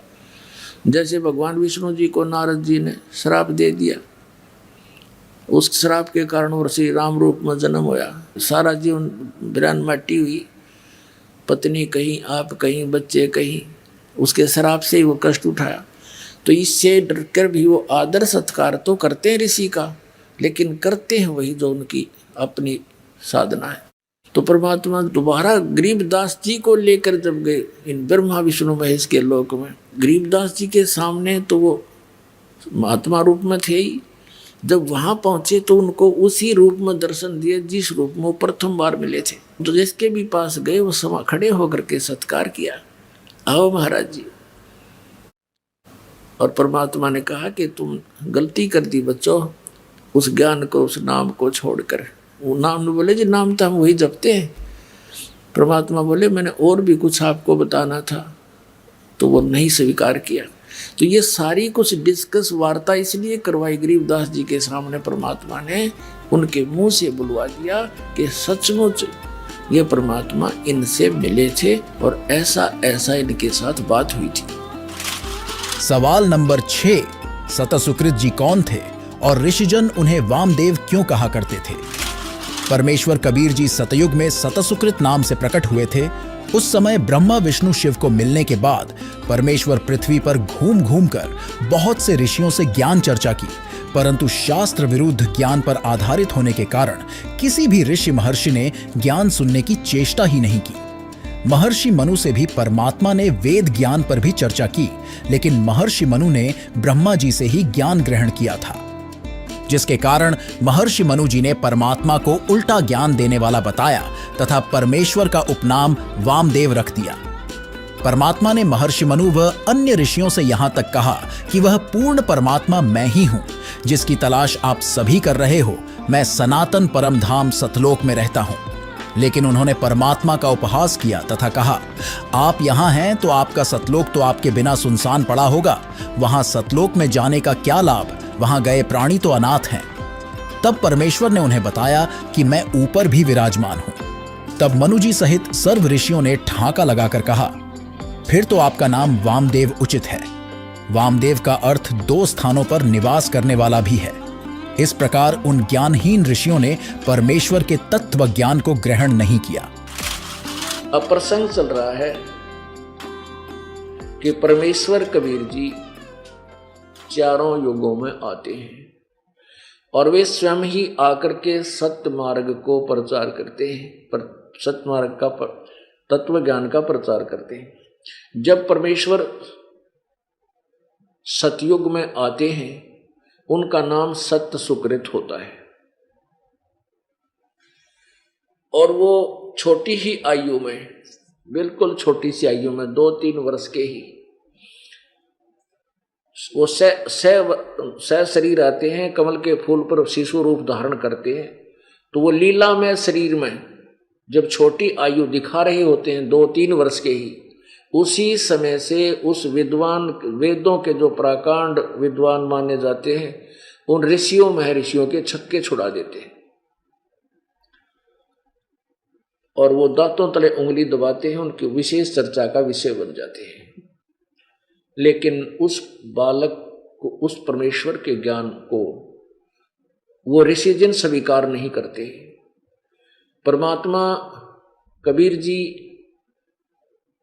जैसे भगवान विष्णु जी को नारद जी ने श्राप दे दिया, उस श्राप के कारण वो श्री राम रूप में जन्म होया, सारा जीवन बिरान माटी हुई, पत्नी कहीं, आप कहीं, बच्चे कहीं, उसके श्राप से ही वो कष्ट उठाया। तो इससे डरकर भी वो आदर सत्कार तो करते हैं ऋषि का, लेकिन करते हैं वही जो उनकी अपनी साधना है। तो परमात्मा दोबारा गरीबदास जी को लेकर जब गए इन ब्रह्मा विष्णु महेश के लोक में, गरीबदास जी के सामने तो वो महात्मा रूप में थे ही, जब वहां पहुंचे तो उनको उसी रूप में दर्शन दिए जिस रूप में वो प्रथम बार मिले थे। तो जिसके भी पास गए वो समा खड़े होकर के सत्कार किया, आओ महाराज जी। और परमात्मा ने कहा कि तुम गलती कर दी बच्चों, उस ज्ञान को, उस नाम को छोड़कर। वो नाम ने बोले जी नाम तो हम वही जपते हैं। परमात्मा बोले मैंने और भी कुछ आपको बताना था, तो वो नहीं स्वीकार किया। तो ये सारी कुछ डिस्कस वार्ता इसलिए करवाई गरीबदास जी के सामने, परमात्मा ने उनके मुंह से बुलवा दिया कि सचमुच ये परमात्मा इनसे मिले थे और ऐसा ऐसा इनके साथ बात हुई थी। सवाल नंबर 6, सतसुकृत जी कौन थे और ऋषिजन उन्हें वामदेव क्यों कहा करते थे? परमेश्वर कबीर जी सतयुग में सतसुकृत नाम से प्रकट हुए थे। उस समय ब्रह्मा विष्णु शिव को मिलने के बाद परमेश्वर पृथ्वी पर घूम घूम कर बहुत से ऋषियों से ज्ञान चर्चा की, परंतु शास्त्र विरुद्ध ज्ञान पर आधारित होने के कारण किसी भी ऋषि महर्षि ने ज्ञान सुनने की चेष्टा ही नहीं की। महर्षि मनु से भी परमात्मा ने वेद ज्ञान पर भी चर्चा की, लेकिन महर्षि मनु ने ब्रह्मा जी से ही ज्ञान ग्रहण किया था, जिसके कारण महर्षि मनु जी ने परमात्मा को उल्टा ज्ञान देने वाला बताया तथा परमेश्वर का उपनाम वामदेव रख दिया। परमात्मा ने महर्षि मनु व अन्य ऋषियों से यहां तक कहा कि वह पूर्ण परमात्मा मैं ही हूं, जिसकी तलाश आप सभी कर रहे हो। मैं सनातन परम धाम सतलोक में रहता हूं। लेकिन उन्होंने परमात्मा का उपहास किया तथा कहा, आप यहां हैं तो आपका सतलोक तो आपके बिना सुनसान पड़ा होगा, वहां सतलोक में जाने का क्या लाभ, वहां गए प्राणी तो अनाथ हैं। तब परमेश्वर ने उन्हें बताया कि मैं ऊपर भी विराजमान हूं। तब मनु जी सहित सर्व ऋषियों ने ठाका लगाकर कहा, फिर तो आपका नाम वामदेव उचित है। वामदेव का अर्थ 2 स्थानों पर निवास करने वाला भी है। इस प्रकार उन ज्ञानहीन ऋषियों ने परमेश्वर के तत्व ज्ञान को ग्रहण नहीं किया। अब प्रसंग चल रहा है कि परमेश्वर कबीर जी चारों युगों में आते हैं और वे स्वयं ही आकर के सत्य मार्ग को प्रचार करते हैं, पर सत्य मार्ग का तत्व ज्ञान का प्रचार करते हैं। जब परमेश्वर सतयुग में आते हैं उनका नाम सत्य सुकृत होता है। और वो छोटी ही आयु में, बिल्कुल छोटी सी आयु में 2-3 वर्ष के ही वो सह शरीर आते हैं, कमल के फूल पर शिशु रूप धारण करते हैं। तो वो लीला में शरीर में जब छोटी आयु दिखा रहे होते हैं 2-3 वर्ष के ही, उसी समय से उस विद्वान, वेदों के जो प्राकांड विद्वान माने जाते हैं, उन ऋषियों महर्षियों के छक्के छुड़ा देते हैं और वो दांतों तले उंगली दबाते हैं, उनकी विशेष चर्चा का विषय बन जाते हैं। लेकिन उस बालक को, उस परमेश्वर के ज्ञान को वो ऋषिजन स्वीकार नहीं करते। परमात्मा कबीर जी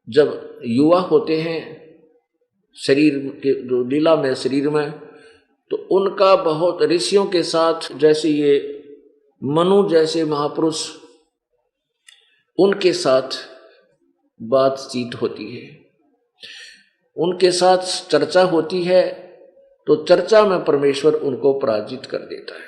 जब युवा होते हैं शरीर के, जो लीला में शरीर में, तो उनका बहुत ऋषियों के साथ, जैसे ये मनु जैसे महापुरुष, उनके साथ बातचीत होती है, उनके साथ चर्चा होती है। तो चर्चा में परमेश्वर उनको पराजित कर देता है।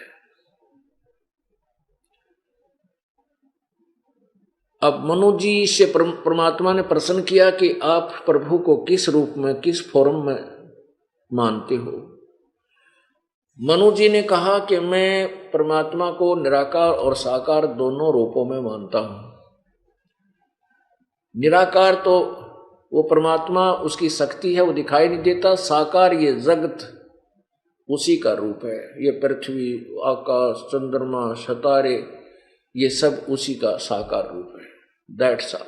अब मनु जी से परमात्मा ने प्रश्न किया कि आप प्रभु को किस रूप में, किस फॉर्म में मानते हो। मनु जी ने कहा कि मैं परमात्मा को निराकार और साकार दोनों रूपों में मानता हूं। निराकार तो वो परमात्मा, उसकी शक्ति है, वो दिखाई नहीं देता। साकार ये जगत उसी का रूप है, ये पृथ्वी, आकाश, चंद्रमा, सितारे, ये सब उसी का साकार रूप है। That's all.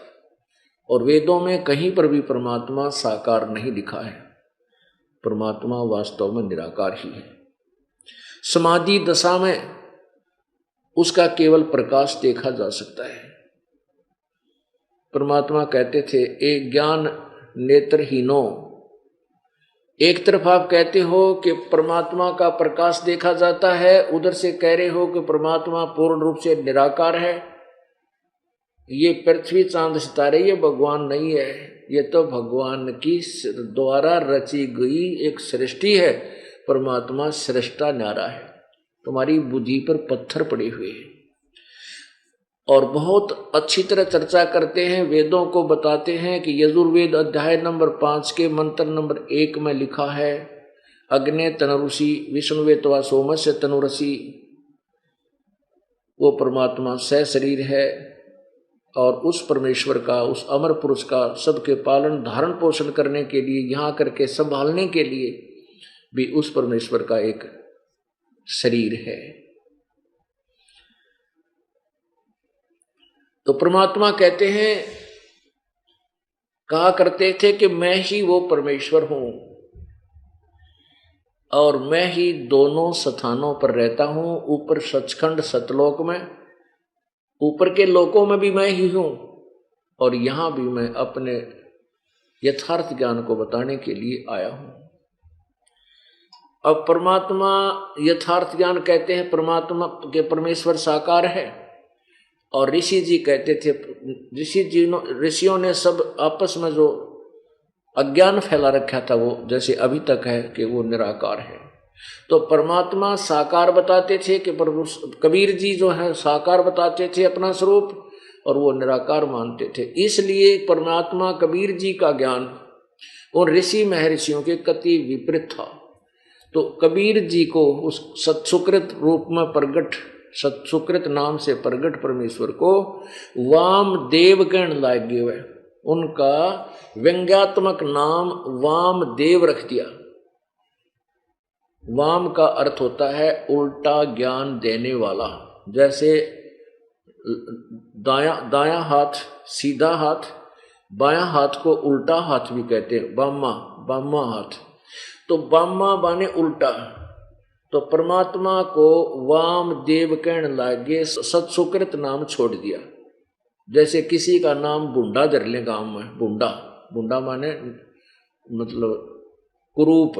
और वेदों में कहीं पर भी परमात्मा साकार नहीं लिखा है, परमात्मा वास्तव में निराकार ही है। समाधि दशा में उसका केवल प्रकाश देखा जा सकता है। परमात्मा कहते थे, एक ज्ञान नेत्रहीनो, एक तरफ आप कहते हो कि परमात्मा का प्रकाश देखा जाता है, उधर से कह रहे हो कि परमात्मा पूर्ण रूप से निराकार है। ये पृथ्वी चांद सितारे ये भगवान नहीं है, ये तो भगवान की द्वारा रची गई एक सृष्टि है। परमात्मा सृष्टा न्यारा है, तुम्हारी बुद्धि पर पत्थर पड़े हुए हैं। और बहुत अच्छी तरह चर्चा करते हैं, वेदों को बताते हैं कि यजुर्वेद अध्याय नंबर 5 के मंत्र नंबर 1 में लिखा है, अग्ने तनुषि विष्णुवे त्वा सोमस्य तनुरसि। वो परमात्मा सह शरीर है और उस परमेश्वर का, उस अमर पुरुष का सबके पालन धारण पोषण करने के लिए, यहाँ करके संभालने के लिए भी उस परमेश्वर का एक शरीर है। तो परमात्मा कहते हैं, कहा करते थे कि मैं ही वो परमेश्वर हूं और मैं ही दोनों स्थानों पर रहता हूं, ऊपर सचखंड सतलोक में, ऊपर के लोकों में भी मैं ही हूं और यहां भी मैं अपने यथार्थ ज्ञान को बताने के लिए आया हूं। अब परमात्मा यथार्थ ज्ञान कहते हैं, परमात्मा के परमेश्वर साकार है। और ऋषि जी कहते थे, ऋषियों ने सब आपस में जो अज्ञान फैला रखा था वो जैसे अभी तक है कि वो निराकार है। तो परमात्मा साकार बताते थे कि कबीर जी जो है साकार बताते थे अपना स्वरूप, और वो निराकार मानते थे। इसलिए परमात्मा कबीर जी का ज्ञान और ऋषि महर्षियों के कति विपरीत था। तो कबीर जी को उस सत्सुकृत रूप में प्रगट, सत्सुकृत नाम से प्रगट परमेश्वर को वाम देव कहने लागे हुए, उनका व्यंग्यात्मक नाम वाम देव रख दिया। वाम का अर्थ होता है उल्टा ज्ञान देने वाला। जैसे दायां हाथ सीधा हाथ, बायां हाथ को उल्टा हाथ भी कहते हैं, बामा हाथ। तो बामा बाने उल्टा। तो परमात्मा को वाम देव कहने लागे, सत्सुकृत नाम छोड़ दिया। जैसे किसी का नाम बुंडा धर ले गांव में, बुंडा माने मतलब कुरूप,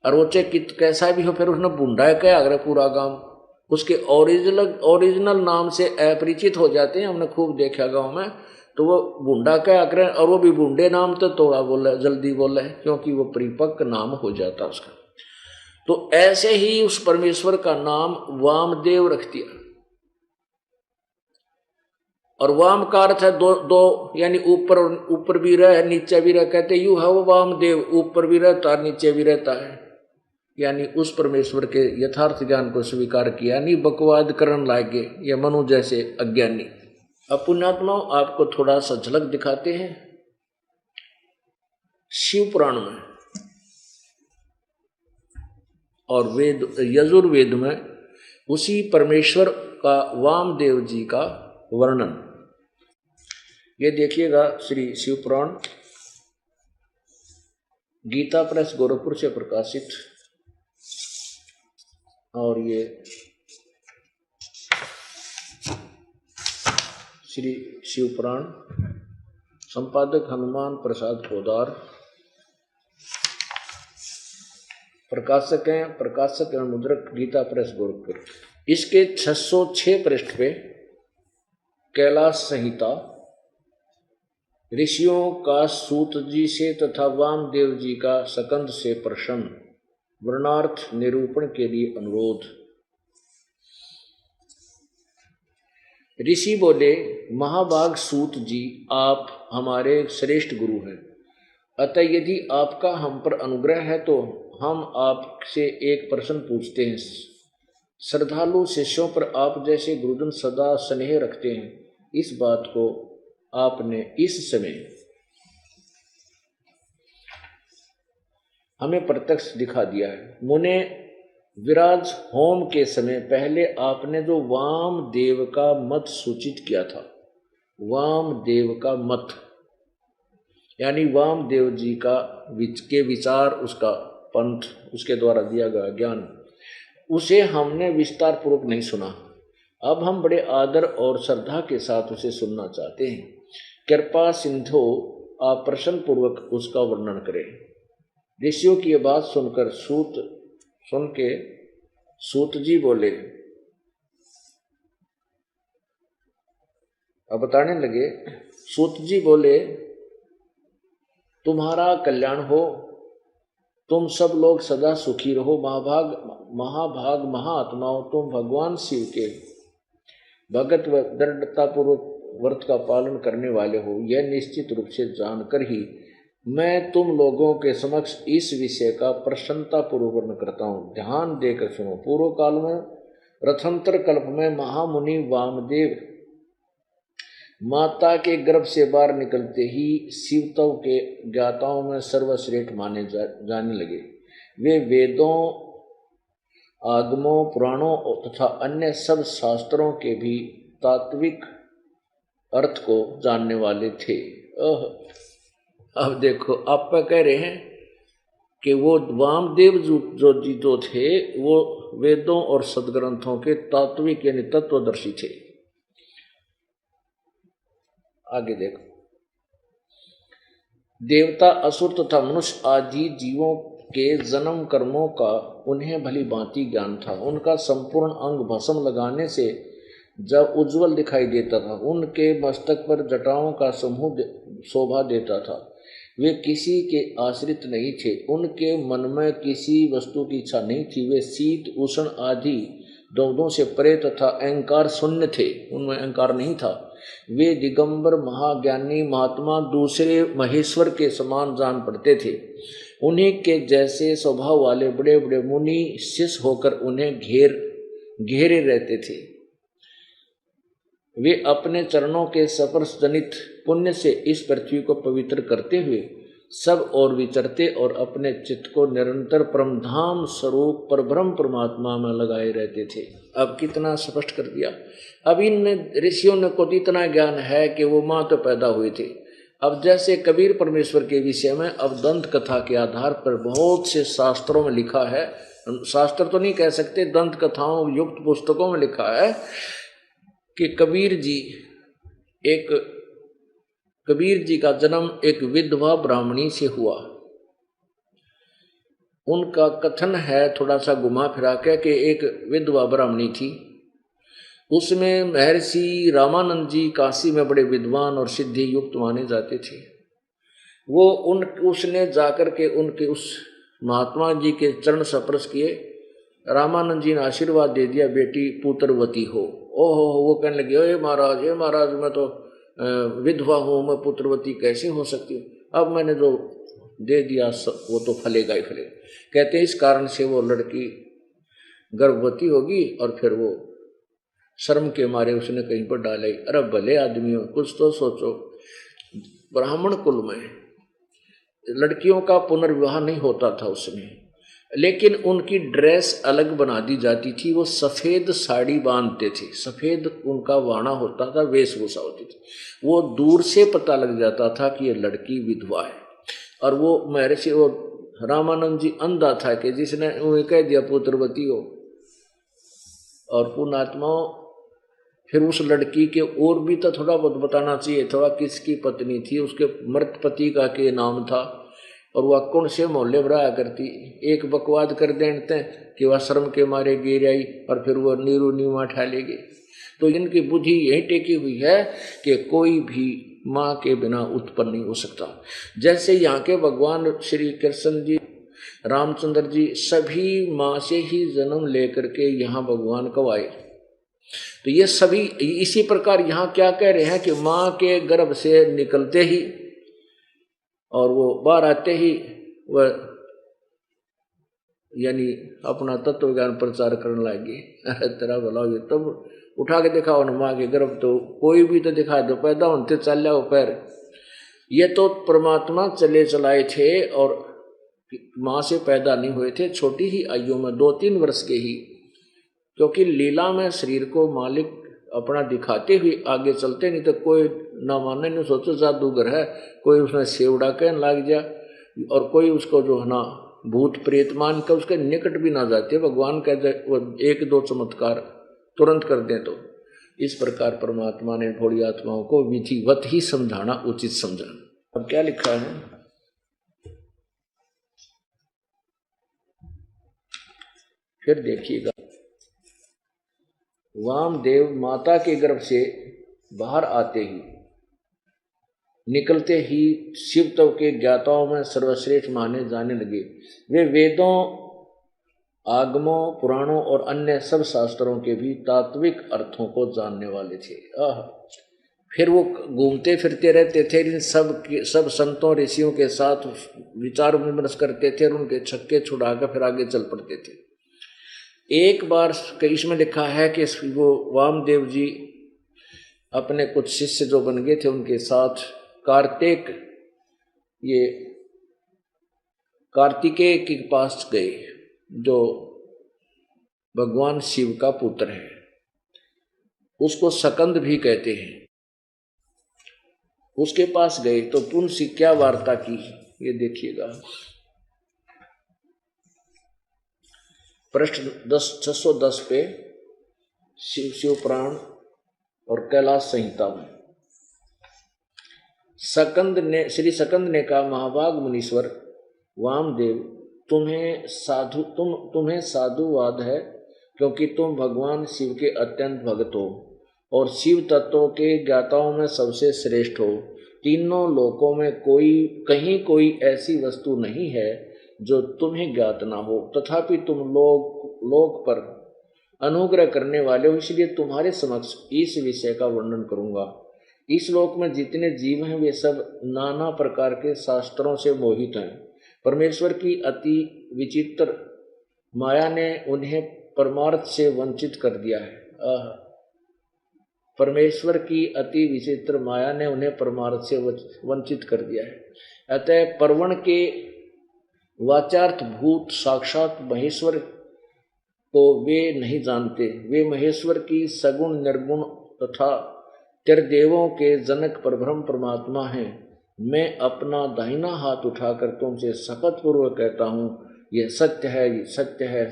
और वो चाहे कैसा भी हो, फिर उसने बुंडा कहा अगर पूरा गांव उसके ओरिजिनल नाम से अपरिचित हो जाते हैं। हमने खूब देखा गांव में, तो वो बूंडा क्या करें, और वो भी बूंडे नाम तो थोड़ा बोले, जल्दी बोले, क्योंकि वो परिपक्व नाम हो जाता उसका। तो ऐसे ही उस परमेश्वर का नाम वामदेव रख दिया। और वाम का अर्थ है दो, यानी ऊपर भी रह नीचे भी रह, कहते यू है वो वामदेव, ऊपर भी रहता नीचे भी रहता है। यानी उस परमेश्वर के यथार्थ ज्ञान को स्वीकार किया, नहीं बकवाद करने लागे ये मनु जैसे अज्ञानी। अब पुण्यात्माओं, आपको थोड़ा सा झलक दिखाते हैं शिव पुराण में और वेद यजुर्वेद में उसी परमेश्वर का वामदेव जी का वर्णन। ये देखिएगा श्री शिव पुराण, गीता प्रेस गोरखपुर से प्रकाशित, और ये श्री शिव पुराण, संपादक हनुमान प्रसाद पोदार, प्रकाशक एवं मुद्रक गीता प्रेस गोरखपुर। इसके 606 पृष्ठ पे कैलाश संहिता ऋषियों का सूत जी से तथा वामदेव जी का सकंद से प्रश्न, वर्णार्थ निरूपण के लिए अनुरोध। ऋषि बोले, महाभाग सूत जी, आप हमारे श्रेष्ठ गुरु हैं, अतः यदि आपका हम पर अनुग्रह है तो हम आपसे एक प्रश्न पूछते हैं। श्रद्धालु शिष्यों पर आप जैसे गुरुजन सदा स्नेह रखते हैं, इस बात को आपने इस समय हमें प्रत्यक्ष दिखा दिया है। मुने विराज होम के समय पहले आपने जो वामदेव का मत सूचित किया था, वामदेव का मत यानी वामदेव जी का के विचार, उसका पंथ, उसके द्वारा दिया गया ज्ञान, उसे हमने विस्तार पूर्वक नहीं सुना। अब हम बड़े आदर और श्रद्धा के साथ उसे सुनना चाहते हैं। कृपा सिंधु, आप प्रश्न पूर्वक उसका वर्णन करें। ऋषियों की यह बात सुनकर सुन के सूत जी बोले, अब बताने लगे। सूत जी बोले, तुम्हारा कल्याण हो, तुम सब लोग सदा सुखी रहो। महाभाग महात्माओं, तुम भगवान शिव के भगत व दृढ़तापूर्वक व्रत का पालन करने वाले हो, यह निश्चित रूप से जानकर ही मैं तुम लोगों के समक्ष इस विषय का प्रसन्नता पूर्वक वर्णन करता हूँ। ध्यान देकर सुनो। पूर्व काल में रथंतर कल्प में महामुनि वामदेव माता के गर्भ से बाहर निकलते ही शिवतव के ज्ञाताओं में सर्वश्रेष्ठ माने जाने लगे। वे वेदों, आगमों, पुराणों तथा अन्य सब शास्त्रों के भी तात्विक अर्थ को जानने वाले थे। अब देखो, आप कह रहे हैं कि वो वामदेव जो थे वो वेदों और सदग्रंथों के तात्विक यानी तत्वदर्शी थे। आगे देखो, देवता, असुर तथा मनुष्य आदि जीवों के जन्म कर्मों का उन्हें भली भांति ज्ञान था। उनका संपूर्ण अंग भस्म लगाने से जब उज्जवल दिखाई देता था, उनके मस्तक पर जटाओं का समूह शोभा देता था। वे किसी के आश्रित नहीं थे, उनके मन में किसी वस्तु की इच्छा नहीं थी। वे शीत उष्ण आदि द्वंद्वों से परे तथा अहंकार शून्य थे, उनमें अहंकार नहीं था। वे दिगंबर महाज्ञानी महात्मा दूसरे महेश्वर के समान जान पड़ते थे। उन्हीं के जैसे स्वभाव वाले बड़े बड़े मुनि शिष्य होकर उन्हें घेरे रहते थे। वे अपने चरणों के स्पर्श जनित पुण्य से इस पृथ्वी को पवित्र करते हुए सब और विचरते और अपने चित्त को निरंतर परमधाम स्वरूप परब्रह्म परमात्मा में लगाए रहते थे। अब कितना स्पष्ट कर दिया। अब इन ऋषियों ने को इतना ज्ञान है कि वो माँ तो पैदा हुए थे। अब जैसे कबीर परमेश्वर के विषय में अब दंत कथा के आधार पर बहुत से शास्त्रों में लिखा है, शास्त्र तो नहीं कह सकते, दंत कथाओं युक्त पुस्तकों में लिखा है कि कबीर जी का जन्म एक विधवा ब्राह्मणी से हुआ। उनका कथन है थोड़ा सा घुमा फिरा के कि एक विधवा ब्राह्मणी थी उसमें महर्षि रामानंद जी काशी में बड़े विद्वान और सिद्धि युक्त माने जाते थे। वो उसने जाकर के उनके उस महात्मा जी के चरण स्पर्श किए। रामानंद जी ने आशीर्वाद दे दिया, बेटी पुत्रवती हो। ओहो, वो कहने लगे, हे महाराज मैं तो विधवा हूँ, मैं पुत्रवती कैसे हो सकती हूँ? अब मैंने जो दे दिया वो तो फलेगा ही फलेगा। कहते हैं इस कारण से वो लड़की गर्भवती होगी और फिर वो शर्म के मारे उसने कहीं पर डाले। अरे भले आदमियों, कुछ तो सोचो। ब्राह्मण कुल में लड़कियों का पुनर्विवाह नहीं होता था उसमें, लेकिन उनकी ड्रेस अलग बना दी जाती थी। वो सफ़ेद साड़ी बांधते थे, सफ़ेद उनका वाणा होता था, वेशभूषा होती थी। वो दूर से पता लग जाता था कि ये लड़की विधवा है। और वो महर्षि वो रामानंद जी अंधा था कि जिसने उन्हें कह दिया पुत्रवती हो। और पुण्यात्माओं, फिर उस लड़की के और भी तो थोड़ा बहुत बताना चाहिए था, किसकी पत्नी थी, उसके मृत पति का के नाम था, और वह कौन से मोहल्ले में रहा करती। एक बकवाद कर देते कि वह शर्म के मारे गिर आई और फिर वह नीरू नीवा ठा लेगी। तो इनकी बुद्धि यही टेकी हुई है कि कोई भी माँ के बिना उत्पन्न नहीं हो सकता। जैसे यहाँ के भगवान श्री कृष्ण जी, रामचंद्र जी सभी माँ से ही जन्म लेकर के यहाँ भगवान कब आए। तो ये सभी इसी प्रकार यहाँ क्या कह रहे हैं कि माँ के गर्भ से निकलते ही और वो बाहर आते ही वह यानी अपना तत्व ज्ञान प्रचार करने लगे। तेरा भला हो, तब उठा के दिखाओ न माँ के गर्भ, तो कोई भी तो दिखा दो, पैदा होते चल जाओ पैर। ये तो परमात्मा चले चलाए थे और माँ से पैदा नहीं हुए थे, छोटी ही आयु में 2-3 वर्ष के ही, क्योंकि लीला में शरीर को मालिक अपना दिखाते हुए आगे चलते, नहीं तो कोई ना माने, नहीं सोचो जादूगर है, कोई उसमें सेवड़ा कहने लग जाए और कोई उसको जो है ना भूत प्रेत मान कर उसके निकट भी ना जाते। भगवान कह जाए वो 1-2 चमत्कार तुरंत कर दें। तो इस प्रकार परमात्मा ने थोड़ी आत्माओं को विधिवत ही समझाना उचित समझा। अब क्या लिखा है, फिर देखिएगा। वामदेव माता के गर्भ से बाहर आते ही निकलते ही शिवत्व के ज्ञाताओं में सर्वश्रेष्ठ माने जाने लगे। वे वेदों, आगमों, पुराणों और अन्य सब शास्त्रों के भी तात्विक अर्थों को जानने वाले थे। फिर वो घूमते फिरते रहते थे, इन सब संतों ऋषियों के साथ विचार विमर्श करते थे और उनके छक्के छुड़ाकर फिर आगे चल पड़ते थे। एक बार इसमें लिखा है कि वो वामदेव जी अपने कुछ शिष्य जो बन गए थे उनके साथ कार्तिकेय के पास गए, जो भगवान शिव का पुत्र है, उसको सकंद भी कहते हैं। उसके पास गए तो उनसे क्या वार्ता की, ये देखिएगा। पृष्ठ 610 पे शिव पुराण और कैलाश संहिता में श्री सकंद ने कहा, महाभाग मुनीश्वर वामदेव, तुम्हें साधुवाद है, क्योंकि तुम भगवान शिव के अत्यंत भक्त हो और शिव तत्वों के ज्ञाताओं में सबसे श्रेष्ठ हो। तीनों लोकों में कहीं कोई ऐसी वस्तु नहीं है जो तुम्हें ज्ञात ना हो, तथापि तुम लोक पर अनुग्रह करने वाले हो, इसलिए तुम्हारे समक्ष इस विषय का वर्णन करूंगा। इस लोक में जितने जीव हैं वे सब नाना प्रकार के शास्त्रों से मोहित हैं। परमेश्वर की अति विचित्र माया ने उन्हें परमार्थ से वंचित कर दिया है। परमेश्वर की अति विचित्र माया ने उन्हें परमार्थ से वंचित कर दिया है। अतः पर्वण के वाचार्थ भूत साक्षात महेश्वर को वे नहीं जानते। वे महेश्वर की सगुण निर्गुण तथा त्रिदेवों के जनक परब्रह्म परमात्मा हैं। मैं अपना दाहिना हाथ उठाकर तुमसे शपथ पूर्वक कहता हूँ, यह सत्य है, ये सत्य है,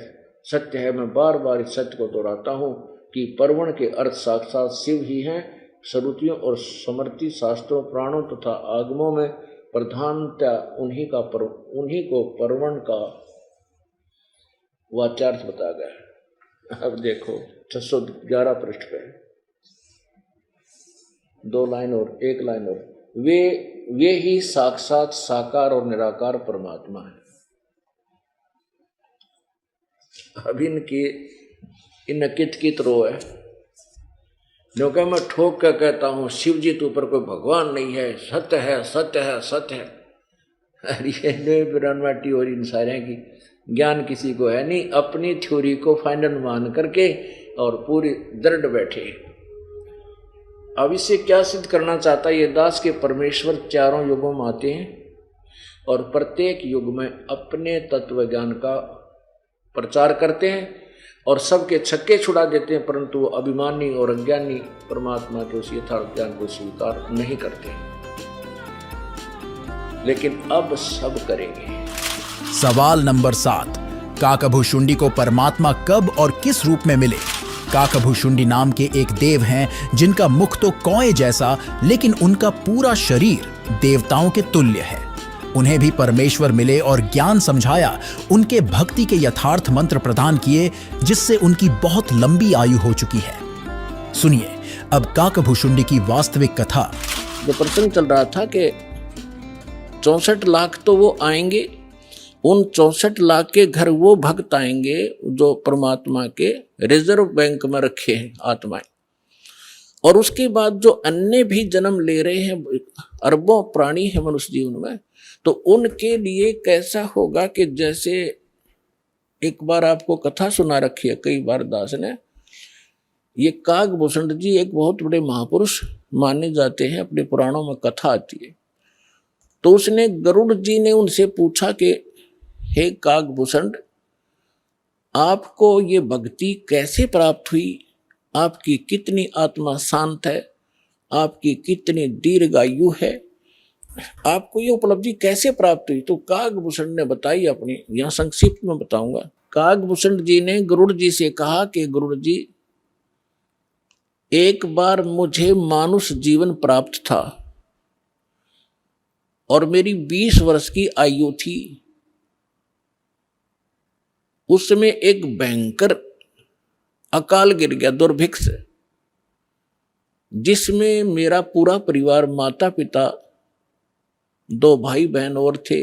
सत्य है। मैं बार बार इस सत्य को दोहराता हूँ कि पर्वण के अर्थ साक्षात शिव ही हैं। श्रुतियों और स्मृति शास्त्रों, प्राणों तथा आगमों में प्रधानता उन्हीं को पर्वण का वाचार्थ बताया गया है। अब देखो 611 पृष्ठ पे 2 लाइन और 1 लाइन और, वे ही साक्षात साकार और निराकार परमात्मा है। अब इन कित रो है, जो कि मैं ठोक कर कहता हूं शिव जी तो ऊपर कोई भगवान नहीं है, सत्य है सत्य है सत्य है। अरे बिरानवाटी और इन सारे की ज्ञान किसी को है नहीं, अपनी थ्योरी को फाइनल मान करके और पूरी दृढ़ बैठे। अब इससे क्या सिद्ध करना चाहता है ये दास के परमेश्वर चारों युगों में आते हैं और प्रत्येक युग में अपने तत्व ज्ञान का प्रचार करते हैं और सबके छक्के छुड़ा देते हैं, परंतु वो अभिमानी और अज्ञानी परमात्मा के उस यथार्थ ज्ञान को स्वीकार नहीं करते। लेकिन अब सब करेंगे। सवाल नंबर 7, काकभुशुंडी को परमात्मा कब और किस रूप में मिले? काकभुशुंडी नाम के एक देव हैं जिनका मुख तो कौए जैसा, लेकिन उनका पूरा शरीर देवताओं के तुल्य है। उन्हें भी परमेश्वर मिले और ज्ञान समझाया, उनके भक्ति के यथार्थ मंत्र प्रदान किए, जिससे उनकी बहुत लंबी आयु हो चुकी है। सुनिए अब काकभुशुंडी की वास्तविक कथा। जो प्रसंग चल रहा था कि 64 लाख तो वो आएंगे, उन 64 लाख के घर वो भक्त आएंगे जो परमात्मा के रिजर्व बैंक में रखे हैं आत्माएं, और उसके बाद जो अन्य भी जन्म ले रहे हैं, अरबों प्राणी है मनुष्य जीवन में, तो उनके लिए कैसा होगा कि जैसे एक बार आपको कथा सुना रखी है कई बार दास ने, ये काकभूषण जी एक बहुत बड़े महापुरुष माने जाते हैं, अपने पुराणों में कथा आती है। तो उसने गरुड़ जी ने उनसे पूछा कि हे काकभूषण, आपको ये भक्ति कैसे प्राप्त हुई? आपकी कितनी आत्मा शांत है? आपकी कितनी दीर्घ आयु है? आपको ये उपलब्धि कैसे प्राप्त हुई? तो काकभूषण ने बताई अपनी, यहां संक्षिप्त में बताऊंगा। काकभूषण जी ने गरुड़ जी से कहा कि गरुड़ जी, एक बार मुझे मानुष जीवन प्राप्त था और मेरी 20 वर्ष की आयु थी। उस समय एक भयंकर अकाल गिर गया, दुर्भिक्ष, जिसमें मेरा पूरा परिवार, माता पिता, 2 भाई बहन और थे,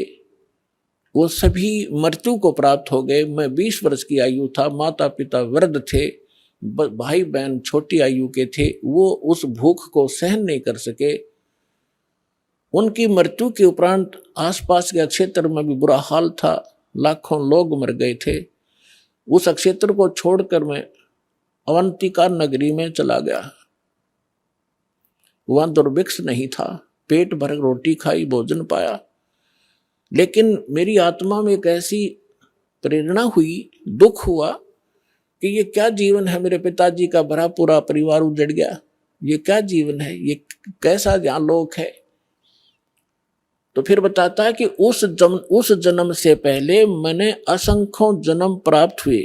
वो सभी मृत्यु को प्राप्त हो गए। मैं 20 वर्ष की आयु था, माता पिता वृद्ध थे, भाई बहन छोटी आयु के थे। वो उस भूख को सहन नहीं कर सके। उनकी मृत्यु के उपरांत आसपास के क्षेत्र में भी बुरा हाल था, लाखों लोग मर गए थे। उस क्षेत्र को छोड़कर मैं अवंतिका नगरी में चला गया। वहां दुर्भिक्ष नहीं था, पेट भर रोटी खाई, भोजन पाया। लेकिन मेरी आत्मा में एक ऐसी प्रेरणा हुई, दुख हुआ कि ये क्या जीवन है? मेरे पिताजी का भरा पूरा परिवार उजड़ गया, ये क्या जीवन है? ये कैसा यहाँ लोक है? तो फिर बताता है कि उस जन्म से पहले मैंने असंख्यों जन्म प्राप्त हुए।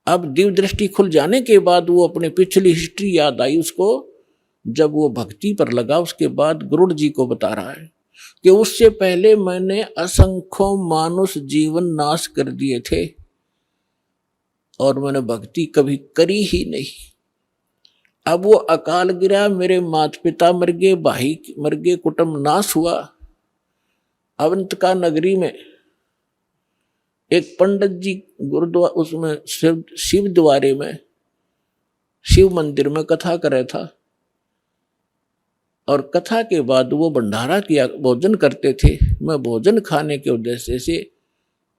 अब दिव्य दृष्टि खुल जाने के बाद वो अपने पिछली हिस्ट्री याद आई उसको। जब वो भक्ति पर लगा, उसके बाद गरुड़ जी को बता रहा है कि उससे पहले मैंने असंख्यों मानुष जीवन नाश कर दिए थे और मैंने भक्ति कभी करी ही नहीं। अब वो अकाल गिरा, मेरे माता पिता मर गए, भाई मर गए, कुटुंब नाश हुआ। अवंतिका नगरी में एक पंडित जी गुरुद्वारा, उसमें शिव द्वारे में, शिव मंदिर में कथा कर रहा था, और कथा के बाद वो भंडारा किया, भोजन करते थे। मैं भोजन खाने के उद्देश्य से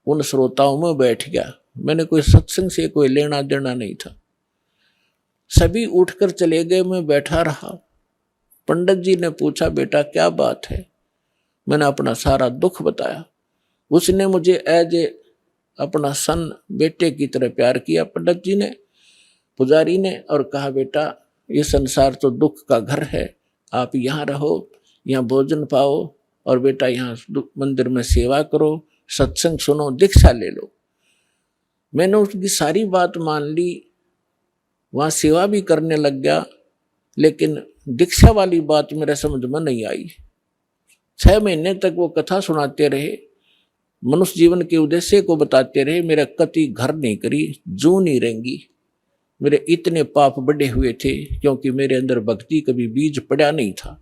उन श्रोताओं में बैठ गया। मैंने कोई सत्संग से कोई लेना देना नहीं था। सभी उठकर चले गए, मैं बैठा रहा। पंडित जी ने पूछा, बेटा क्या बात है? मैंने अपना सारा दुख बताया। उसने मुझे एज ए अपना सन, बेटे की तरह प्यार किया पंडित जी ने, पुजारी ने, और कहा बेटा ये संसार तो दुख का घर है, आप यहाँ रहो, यहाँ भोजन पाओ, और बेटा यहाँ मंदिर में सेवा करो, सत्संग सुनो, दीक्षा ले लो। मैंने उसकी सारी बात मान ली, वहाँ सेवा भी करने लग गया, लेकिन दीक्षा वाली बात मेरे समझ में नहीं आई। 6 महीने तक वो कथा सुनाते रहे। मनुष्य जीवन के उद्देश्य को बताते रहे। मेरा कति घर नहीं करी, जू नहीं रहेंगी, मेरे इतने पाप बढ़े हुए थे क्योंकि मेरे अंदर भक्ति कभी बीज पड़ा नहीं था।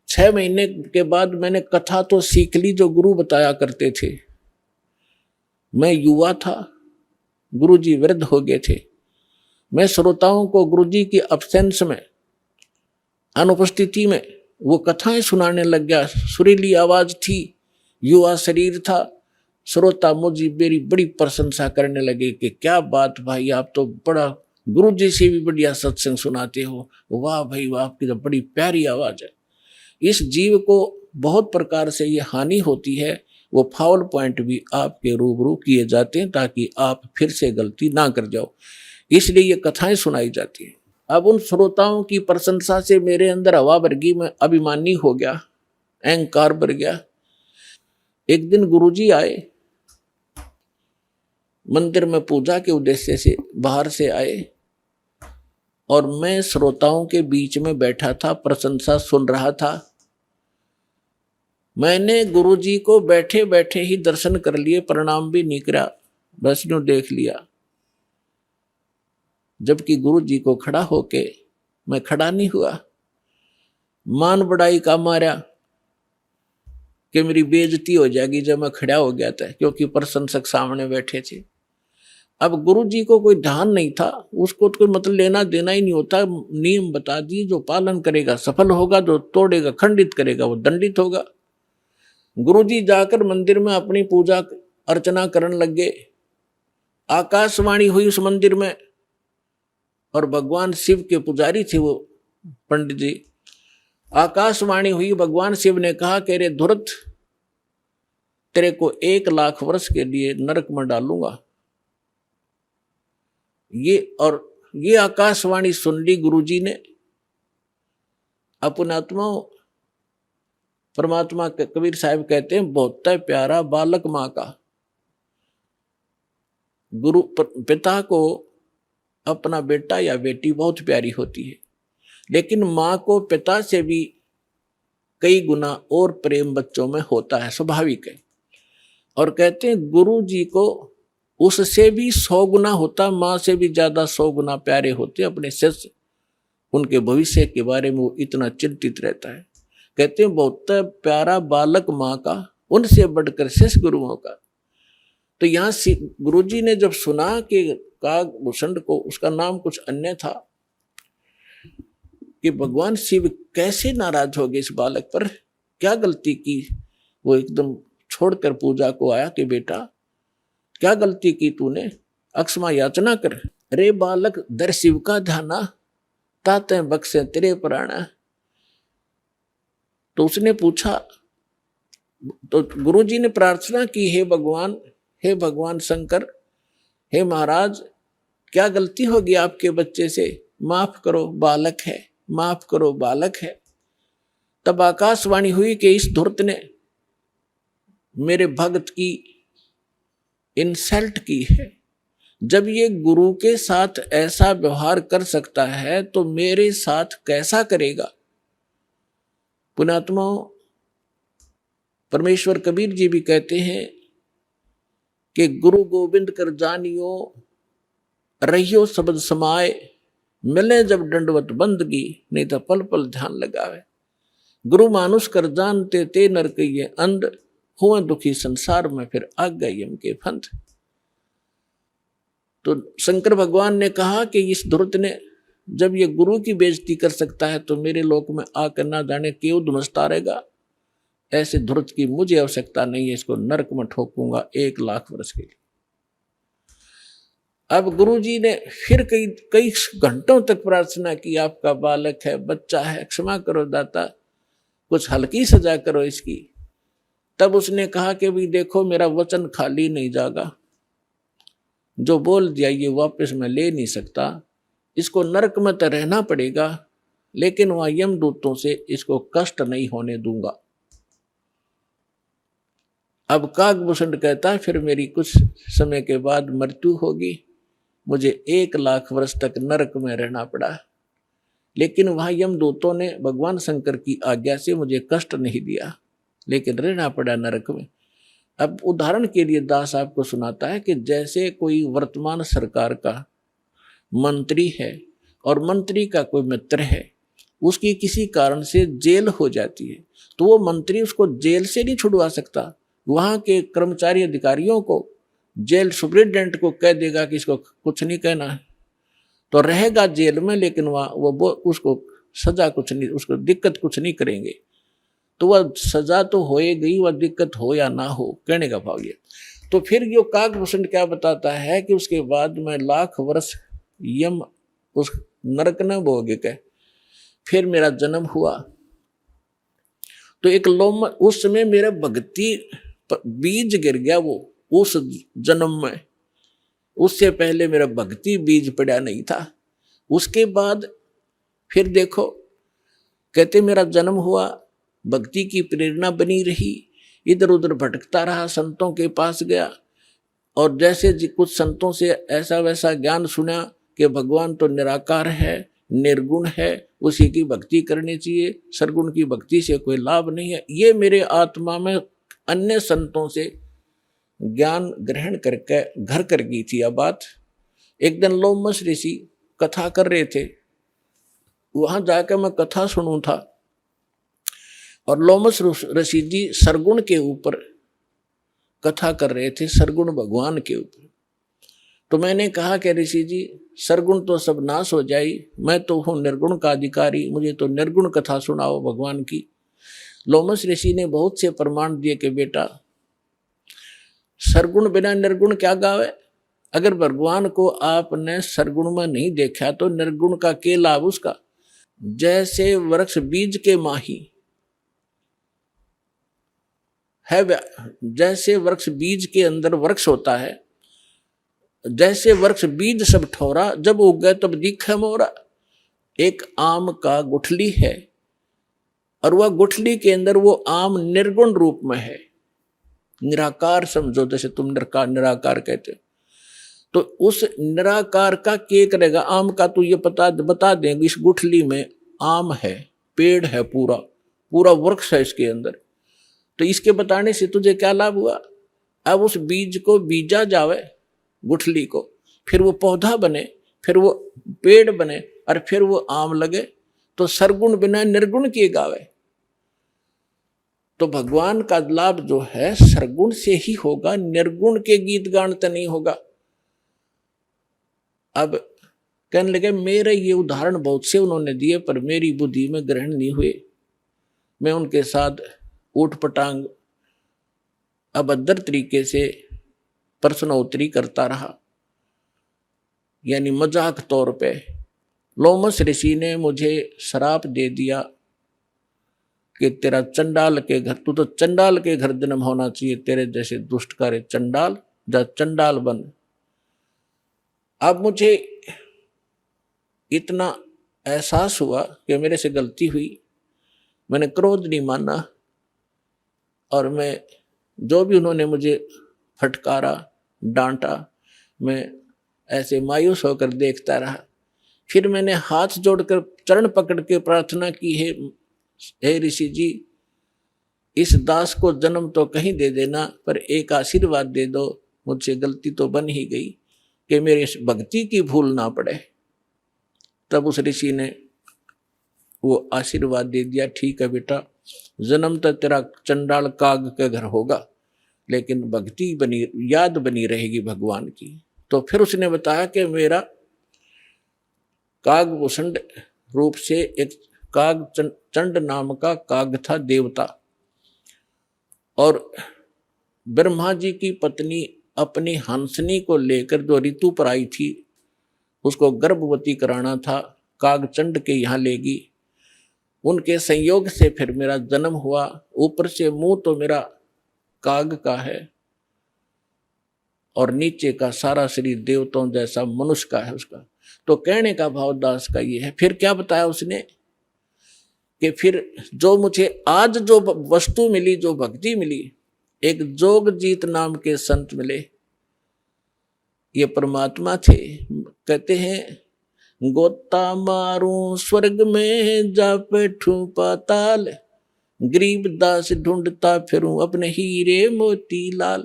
6 महीने के बाद मैंने कथा तो सीख ली जो गुरु बताया करते थे। मैं युवा था, गुरुजी वृद्ध हो गए थे। मैं श्रोताओं को गुरुजी की अब्सेंस में, अनुपस्थिति में वो कथाएं सुनाने लग गया। सुरीली आवाज थी, युवा शरीर था। श्रोता मुझे मेरी बड़ी प्रशंसा करने लगे कि क्या बात भाई, आप तो बड़ा गुरुजी से भी बढ़िया सत्संग सुनाते हो, वाह भाई वाह, आपकी तो बड़ी प्यारी आवाज है। इस जीव को बहुत प्रकार से ये हानि होती है, वो फाउल पॉइंट भी आपके रूबरू किए जाते हैं ताकि आप फिर से गलती ना कर जाओ, इसलिए ये कथाएं सुनाई जाती हैं। अब उन श्रोताओं की प्रशंसा से मेरे अंदर हवा भर गई, मैं अभिमानी हो गया, अहंकार भर गया। एक दिन गुरुजी आए, मंदिर में पूजा के उद्देश्य से बाहर से आए और मैं श्रोताओं के बीच में बैठा था, प्रशंसा सुन रहा था। मैंने गुरुजी को बैठे बैठे ही दर्शन कर लिए, प्रणाम भी नहीं करा, बस यूं देख लिया। जबकि गुरुजी को खड़ा होके मैं खड़ा नहीं हुआ। मान बढ़ाई का मारा कि मेरी बेइज्जती हो जाएगी जब मैं खड़ा हो गया था, क्योंकि प्रशंसक सामने बैठे थे। अब गुरुजी को कोई ध्यान नहीं था, उसको तो कोई मतलब लेना देना ही नहीं होता। नियम बता दिए, जो पालन करेगा सफल होगा, जो तोड़ेगा खंडित करेगा वो दंडित होगा। गुरुजी जाकर मंदिर में अपनी पूजा अर्चना करने लग गए। आकाशवाणी हुई उस मंदिर में और भगवान शिव के पुजारी थे वो पंडित जी। आकाशवाणी हुई, भगवान शिव ने कहा कि रे धुरत, तेरे को 1 लाख वर्ष के लिए नरक में डालूंगा। ये आकाशवाणी सुन ली गुरुजी ने। अपने आत्मा परमात्मा के कबीर साहब कहते हैं, बहुत प्यारा बालक माँ का। गुरु पिता को अपना बेटा या बेटी बहुत प्यारी होती है, लेकिन माँ को पिता से भी कई गुना और प्रेम बच्चों में होता है, स्वाभाविक है। और कहते हैं गुरु जी को उससे भी 100 गुना होता, माँ से भी ज्यादा 100 गुना प्यारे होते अपने शिष्य। उनके भविष्य के बारे में वो इतना चिंतित रहता है। कहते हैं बहुत प्यारा बालक माँ का, उनसे बढ़कर शिष्य गुरुओं का। तो यहाँ गुरुजी ने जब सुना कि कागभूषण को, उसका नाम कुछ अन्य था, कि भगवान शिव कैसे नाराज हो गए इस बालक पर, क्या गलती की, वो एकदम छोड़कर पूजा को आया कि बेटा क्या गलती की तूने, अक्षमा याचना कर। रे बालक दर शिव का ध्याना, ताते बख्शे तेरे प्राणा। तो उसने पूछा, तो गुरुजी ने प्रार्थना की, हे भगवान शंकर, हे महाराज, क्या गलती होगी आपके बच्चे से, माफ करो बालक है, माफ करो बालक है। तब आकाशवाणी हुई कि इस धूर्त ने मेरे भक्त की इंसल्ट की है। जब ये गुरु के साथ ऐसा व्यवहार कर सकता है तो मेरे साथ कैसा करेगा। पुण्यात्मा परमेश्वर कबीर जी भी कहते हैं कि गुरु गोविंद कर जानियो, रहियो शब्द समाए, मिले जब दंडवत बंदगी, नहीं तो पल पल ध्यान लगावे। गुरु मानुष कर जानते ते नर कहिए अंध, हुए दुखी संसार में फिर आ गए यम के फंद। तो शंकर भगवान ने कहा कि इस धुर्त ने जब ये गुरु की बेइज्जती कर सकता है तो मेरे लोक में आकर ना जाने क्यों धुमसता रहेगा। ऐसे धुर्त की मुझे आवश्यकता नहीं है, इसको नरक में ठोकूंगा 1 लाख वर्ष के लिए। अब गुरुजी ने फिर कई घंटों तक प्रार्थना की, आपका बालक है, बच्चा है, क्षमा करो दाता, कुछ हल्की सजा करो इसकी। तब उसने कहा कि भी देखो मेरा वचन खाली नहीं जागा, जो बोल दिया ये वापस मैं ले नहीं सकता, इसको नरक में तो रहना पड़ेगा, लेकिन वहां यमदूतों से इसको कष्ट नहीं होने दूंगा। अब कागभूषण कहता है फिर मेरी कुछ समय के बाद मृत्यु होगी, मुझे 1 लाख वर्ष तक नरक में रहना पड़ा, लेकिन वहां यमदूतों ने भगवान शंकर की आज्ञा से मुझे कष्ट नहीं दिया, लेकिन रहना पड़ा नरक में। अब उदाहरण के लिए दास आपको सुनाता है कि जैसे कोई वर्तमान सरकार का मंत्री है और मंत्री का कोई मित्र है, उसकी किसी कारण से जेल हो जाती है, तो वो मंत्री उसको जेल से नहीं छुड़वा सकता। वहां के कर्मचारी अधिकारियों को, जेल सुप्रिटेंडेंट को कह देगा कि इसको कुछ नहीं कहना है, तो रहेगा जेल में, लेकिन वहाँ वो उसको सजा कुछ नहीं, उसको दिक्कत कुछ नहीं करेंगे। तो वह सजा तो होए गई, वह दिक्कत हो या ना हो, कहने का भाव ये। तो फिर यो काकभूषण क्या बताता है कि उसके बाद में 1,00,000 वर्ष यम उस नरक न भोग के फिर मेरा जन्म हुआ। तो एक लोम उस समय मेरा भक्ति बीज गिर गया, वो उस जन्म में। उससे पहले मेरा भक्ति बीज पड़ा नहीं था। उसके बाद फिर देखो, कहते मेरा जन्म हुआ, भक्ति की प्रेरणा बनी रही, इधर उधर भटकता रहा, संतों के पास गया, और जैसे कुछ संतों से ऐसा वैसा ज्ञान सुना कि भगवान तो निराकार है, निर्गुण है, उसी की भक्ति करनी चाहिए, सरगुण की भक्ति से कोई लाभ नहीं है। ये मेरे आत्मा में अन्य संतों से ज्ञान ग्रहण करके घर कर गई थी। अब बात एक दिन लोमस ऋषि कथा कर रहे थे, वहां जाकर मैं कथा सुनूं था, और लोमस ऋषि जी सरगुण के ऊपर कथा कर रहे थे, सरगुण भगवान के ऊपर। तो मैंने कहा कि ऋषि जी, सरगुण तो सब नाश हो जाई, मैं तो हूं निर्गुण का अधिकारी, मुझे तो निर्गुण कथा सुनाओ भगवान की। लोमस ऋषि ने बहुत से प्रमाण दिए कि बेटा, सरगुण बिना निर्गुण क्या गावे। अगर भगवान को आपने सरगुण में नहीं देखा तो निर्गुण का क्या लाभ उसका। जैसे वृक्ष बीज के माही है, जैसे वृक्ष बीज के अंदर वृक्ष होता है, जैसे वृक्ष बीज सब ठोरा, जब उग गए तब दिखे मोरा। एक आम का गुठली है, और वह गुठली के अंदर वो आम निर्गुण रूप में है, निराकार समझो, जैसे तुम निराकार कहते हो। तो उस निराकार का क्या करेगा, आम का तो ये बता देंगे, इस गुठली में आम है, पेड़ है, पूरा पूरा वृक्ष है इसके अंदर। तो इसके बताने से तुझे क्या लाभ हुआ। अब उस बीज को बीजा जावे गुठली को, फिर वो पौधा बने, फिर वो पेड़ बने, और फिर वो आम लगे। तो सरगुण बिना निर्गुण किए गावे। तो भगवान का लाभ जो है सरगुण से ही होगा, निर्गुण के गीत गान तो नहीं होगा। अब कहने लगे मेरे ये उदाहरण बहुत से उन्होंने दिए, पर मेरी बुद्धि में ग्रहण नहीं हुए। मैं उनके साथ ऊट पटांग अभद्र तरीके से प्रश्नोत्तरी करता रहा, यानी मजाक तौर पे। लोमस ऋषि ने मुझे श्राप दे दिया कि तेरा चंडाल के घर, तू तो चंडाल के घर जन्म होना चाहिए, तेरे जैसे दुष्ट कार्य चंडाल, जा चंडाल बन। अब मुझे इतना एहसास हुआ कि मेरे से गलती हुई, मैंने क्रोध नहीं माना, और मैं जो भी उन्होंने मुझे फटकारा डांटा, मैं ऐसे मायूस होकर देखता रहा। फिर मैंने हाथ जोड़कर चरण पकड़ के प्रार्थना की है, हे ऋषि जी, इस दास को जन्म तो कहीं दे देना, पर एक आशीर्वाद दे दो, मुझसे गलती तो बन ही गई, कि मेरे भक्ति की भूल ना पड़े। तब उस ऋषि ने वो आशीर्वाद दे दिया, ठीक है बेटा, जन्म तो तेरा चंडाल काग के घर होगा, लेकिन भक्ति बनी, याद बनी रहेगी भगवान की। तो फिर उसने बताया कि मेरा कागभूषण रूप से एक काग चंड नाम का काग था, देवता, और ब्रह्मा जी की पत्नी अपनी हंसनी को लेकर जो ऋतु पर आई थी, उसको गर्भवती कराना था, कागचंड के यहाँ लेगी। उनके संयोग से फिर मेरा जन्म हुआ। ऊपर से मुंह तो मेरा काग का है, और नीचे का सारा शरीर देवताओं जैसा मनुष्य का है उसका। तो कहने का भाव दास का ये है। फिर क्या बताया उसने कि फिर जो मुझे आज जो वस्तु मिली, जो भक्ति मिली, एक जोगजीत नाम के संत मिले, ये परमात्मा थे। कहते हैं, गोता मारूं स्वर्ग में जा बैठूं पाताल, गरीब दास ढूंढता फिरूं अपने हीरे मोती लाल।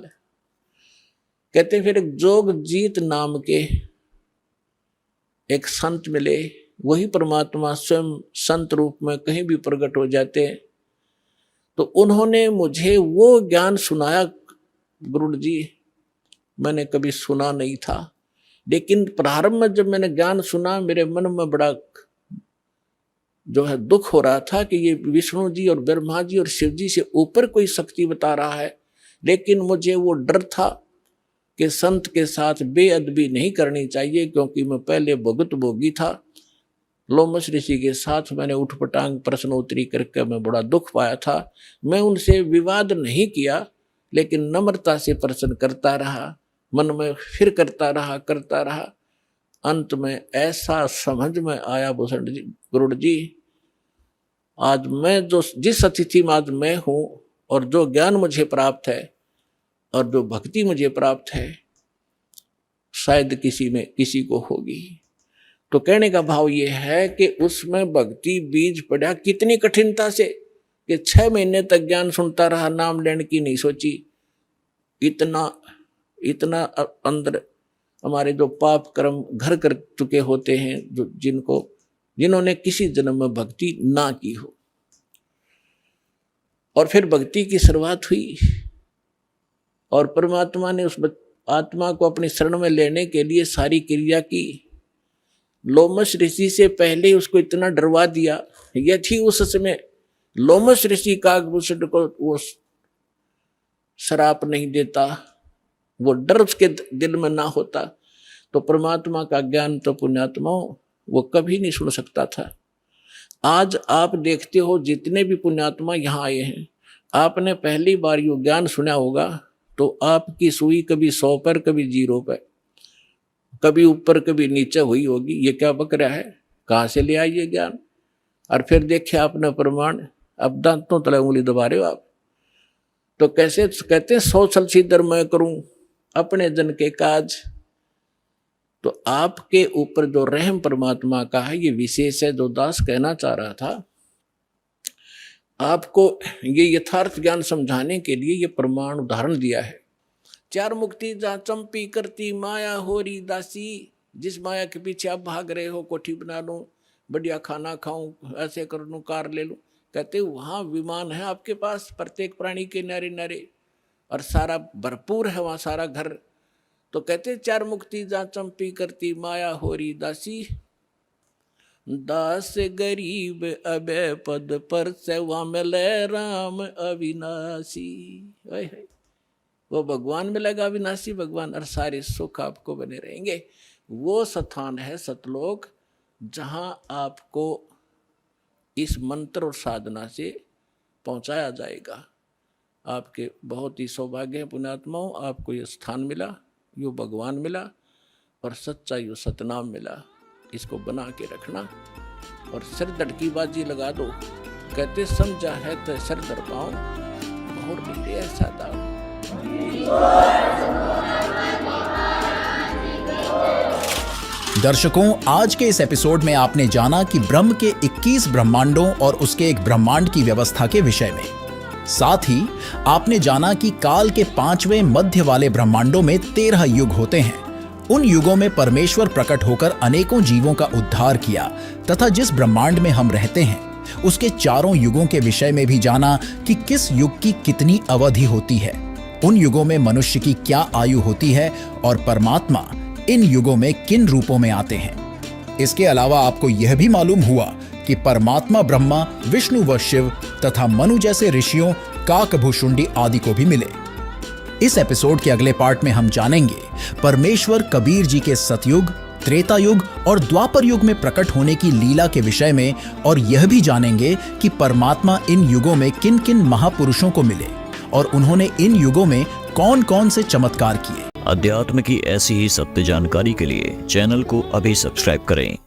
कहते फिर एक जोगजीत नाम के एक संत मिले, वही परमात्मा स्वयं संत रूप में कहीं भी प्रकट हो जाते हैं। तो उन्होंने मुझे वो ज्ञान सुनाया, गुरु जी मैंने कभी सुना नहीं था, लेकिन प्रारंभ में जब मैंने ज्ञान सुना मेरे मन में बड़ा जो है दुख हो रहा था कि ये विष्णु जी और ब्रह्मा जी और शिव जी से ऊपर कोई शक्ति बता रहा है। लेकिन मुझे वो डर था कि संत के साथ बेअदबी नहीं करनी चाहिए, क्योंकि मैं पहले भुगत भोगी था। लोमस ऋषि के साथ मैंने उठपटांग प्रश्नोत्तरी करके मैं बड़ा दुख पाया था। मैं उनसे विवाद नहीं किया, लेकिन नम्रता से प्रश्न करता रहा, मन में फिर करता रहा। अंत में ऐसा समझ में आया भूषण जी, गुरु जी आज मैं जिस अतिथि में आज मैं हूँ और जो ज्ञान मुझे प्राप्त है और जो भक्ति मुझे प्राप्त है, शायद किसी को होगी। तो कहने का भाव ये है कि उसमें भक्ति बीज पड़ा कितनी कठिनता से कि 6 महीने तक ज्ञान सुनता रहा, नाम लेने की नहीं सोची। इतना अंदर हमारे जो पाप कर्म घर कर चुके होते हैं, जो जिन्होंने किसी जन्म में भक्ति ना की हो। और फिर भक्ति की शुरुआत हुई और परमात्मा ने उस आत्मा को अपनी शरण में लेने के लिए सारी क्रिया की। लोमस ऋषि से पहले उसको इतना डरवा दिया, यदि उस समय लोमस ऋषि काकभूषण को वो श्राप नहीं देता, वो डर उसके दिल में ना होता, तो परमात्मा का ज्ञान तो पुण्यात्माओं वो कभी नहीं सुन सकता था। आज आप देखते हो जितने भी पुण्यात्मा यहाँ आए हैं, आपने पहली बार यो ज्ञान सुना होगा तो आपकी सुई कभी 100 पर कभी 0 पर, कभी ऊपर कभी नीचे हुई होगी। ये क्या बक रहा है, कहाँ से ले आई ये ज्ञान? और फिर देखे आपने प्रमाण, अब दांतों तले उंगली दबा रहे हो आप। तो कैसे कहते हैं 100 छल सीधर मैं करूं अपने जन के काज। तो आपके ऊपर जो रहम परमात्मा का है ये विशेष है। जो दास कहना चाह रहा था, आपको ये यथार्थ ज्ञान समझाने के लिए ये प्रमाण उदाहरण दिया है। 4 मुक्ति जा चंपी करती माया होरी दासी, जिस माया के पीछे आप भाग रहे हो, कोठी बना लूं, बढ़िया खाना खाऊं, ऐसे कर लूं, कार ले लूं। कहते वहां विमान है आपके पास, प्रत्येक प्राणी के नारे नारे, और सारा भरपूर है वहां सारा घर। तो कहते 4 मुक्ति जा चंपी करती माया होरी दासी, दास गरीब अबे पद पर से वहां मिले राम अविनाशी। वो भगवान मिलेगा अविनाशी भगवान, और सारे सुख आपको बने रहेंगे। वो स्थान है सतलोक, जहां आपको इस मंत्र और साधना से पहुंचाया जाएगा। आपके बहुत ही सौभाग्य है पुण्यात्माओं, आपको ये स्थान मिला, यो भगवान मिला और सच्चा यो सतनाम मिला। इसको बना के रखना और सिर धड़की बाजी लगा दो। कहते समझा है तो सिर धड़ पाओ, बहुत नीरे ऐसा दाव। दर्शकों, आज के इस एपिसोड में आपने जाना कि ब्रह्म के 21 ब्रह्मांडों और उसके एक ब्रह्मांड की व्यवस्था के विषय में। साथ ही आपने जाना कि काल के 5वें मध्य वाले ब्रह्मांडों में 13 युग होते हैं। उन युगों में परमेश्वर प्रकट होकर अनेकों जीवों का उद्धार किया तथा जिस ब्रह्मांड में हम रहते हैं उसके 4 युगों के विषय में भी जाना कि किस युग की कितनी अवधि होती है, उन युगों में मनुष्य की क्या आयु होती है और परमात्मा इन युगों में किन रूपों में आते हैं। इसके अलावा आपको यह भी मालूम हुआ कि परमात्मा ब्रह्मा, विष्णु व शिव तथा मनु जैसे ऋषियों, काकभूषुंडी आदि को भी मिले। इस एपिसोड के अगले पार्ट में हम जानेंगे परमेश्वर कबीर जी के सतयुग, त्रेता युग और द्वापर युग में प्रकट होने की लीला के विषय में, और यह भी जानेंगे कि परमात्मा इन युगों में किन किन महापुरुषों को मिले और उन्होंने इन युगों में कौन कौन से चमत्कार किए। अध्यात्म की ऐसी ही सत्य जानकारी के लिए चैनल को अभी सब्सक्राइब करें।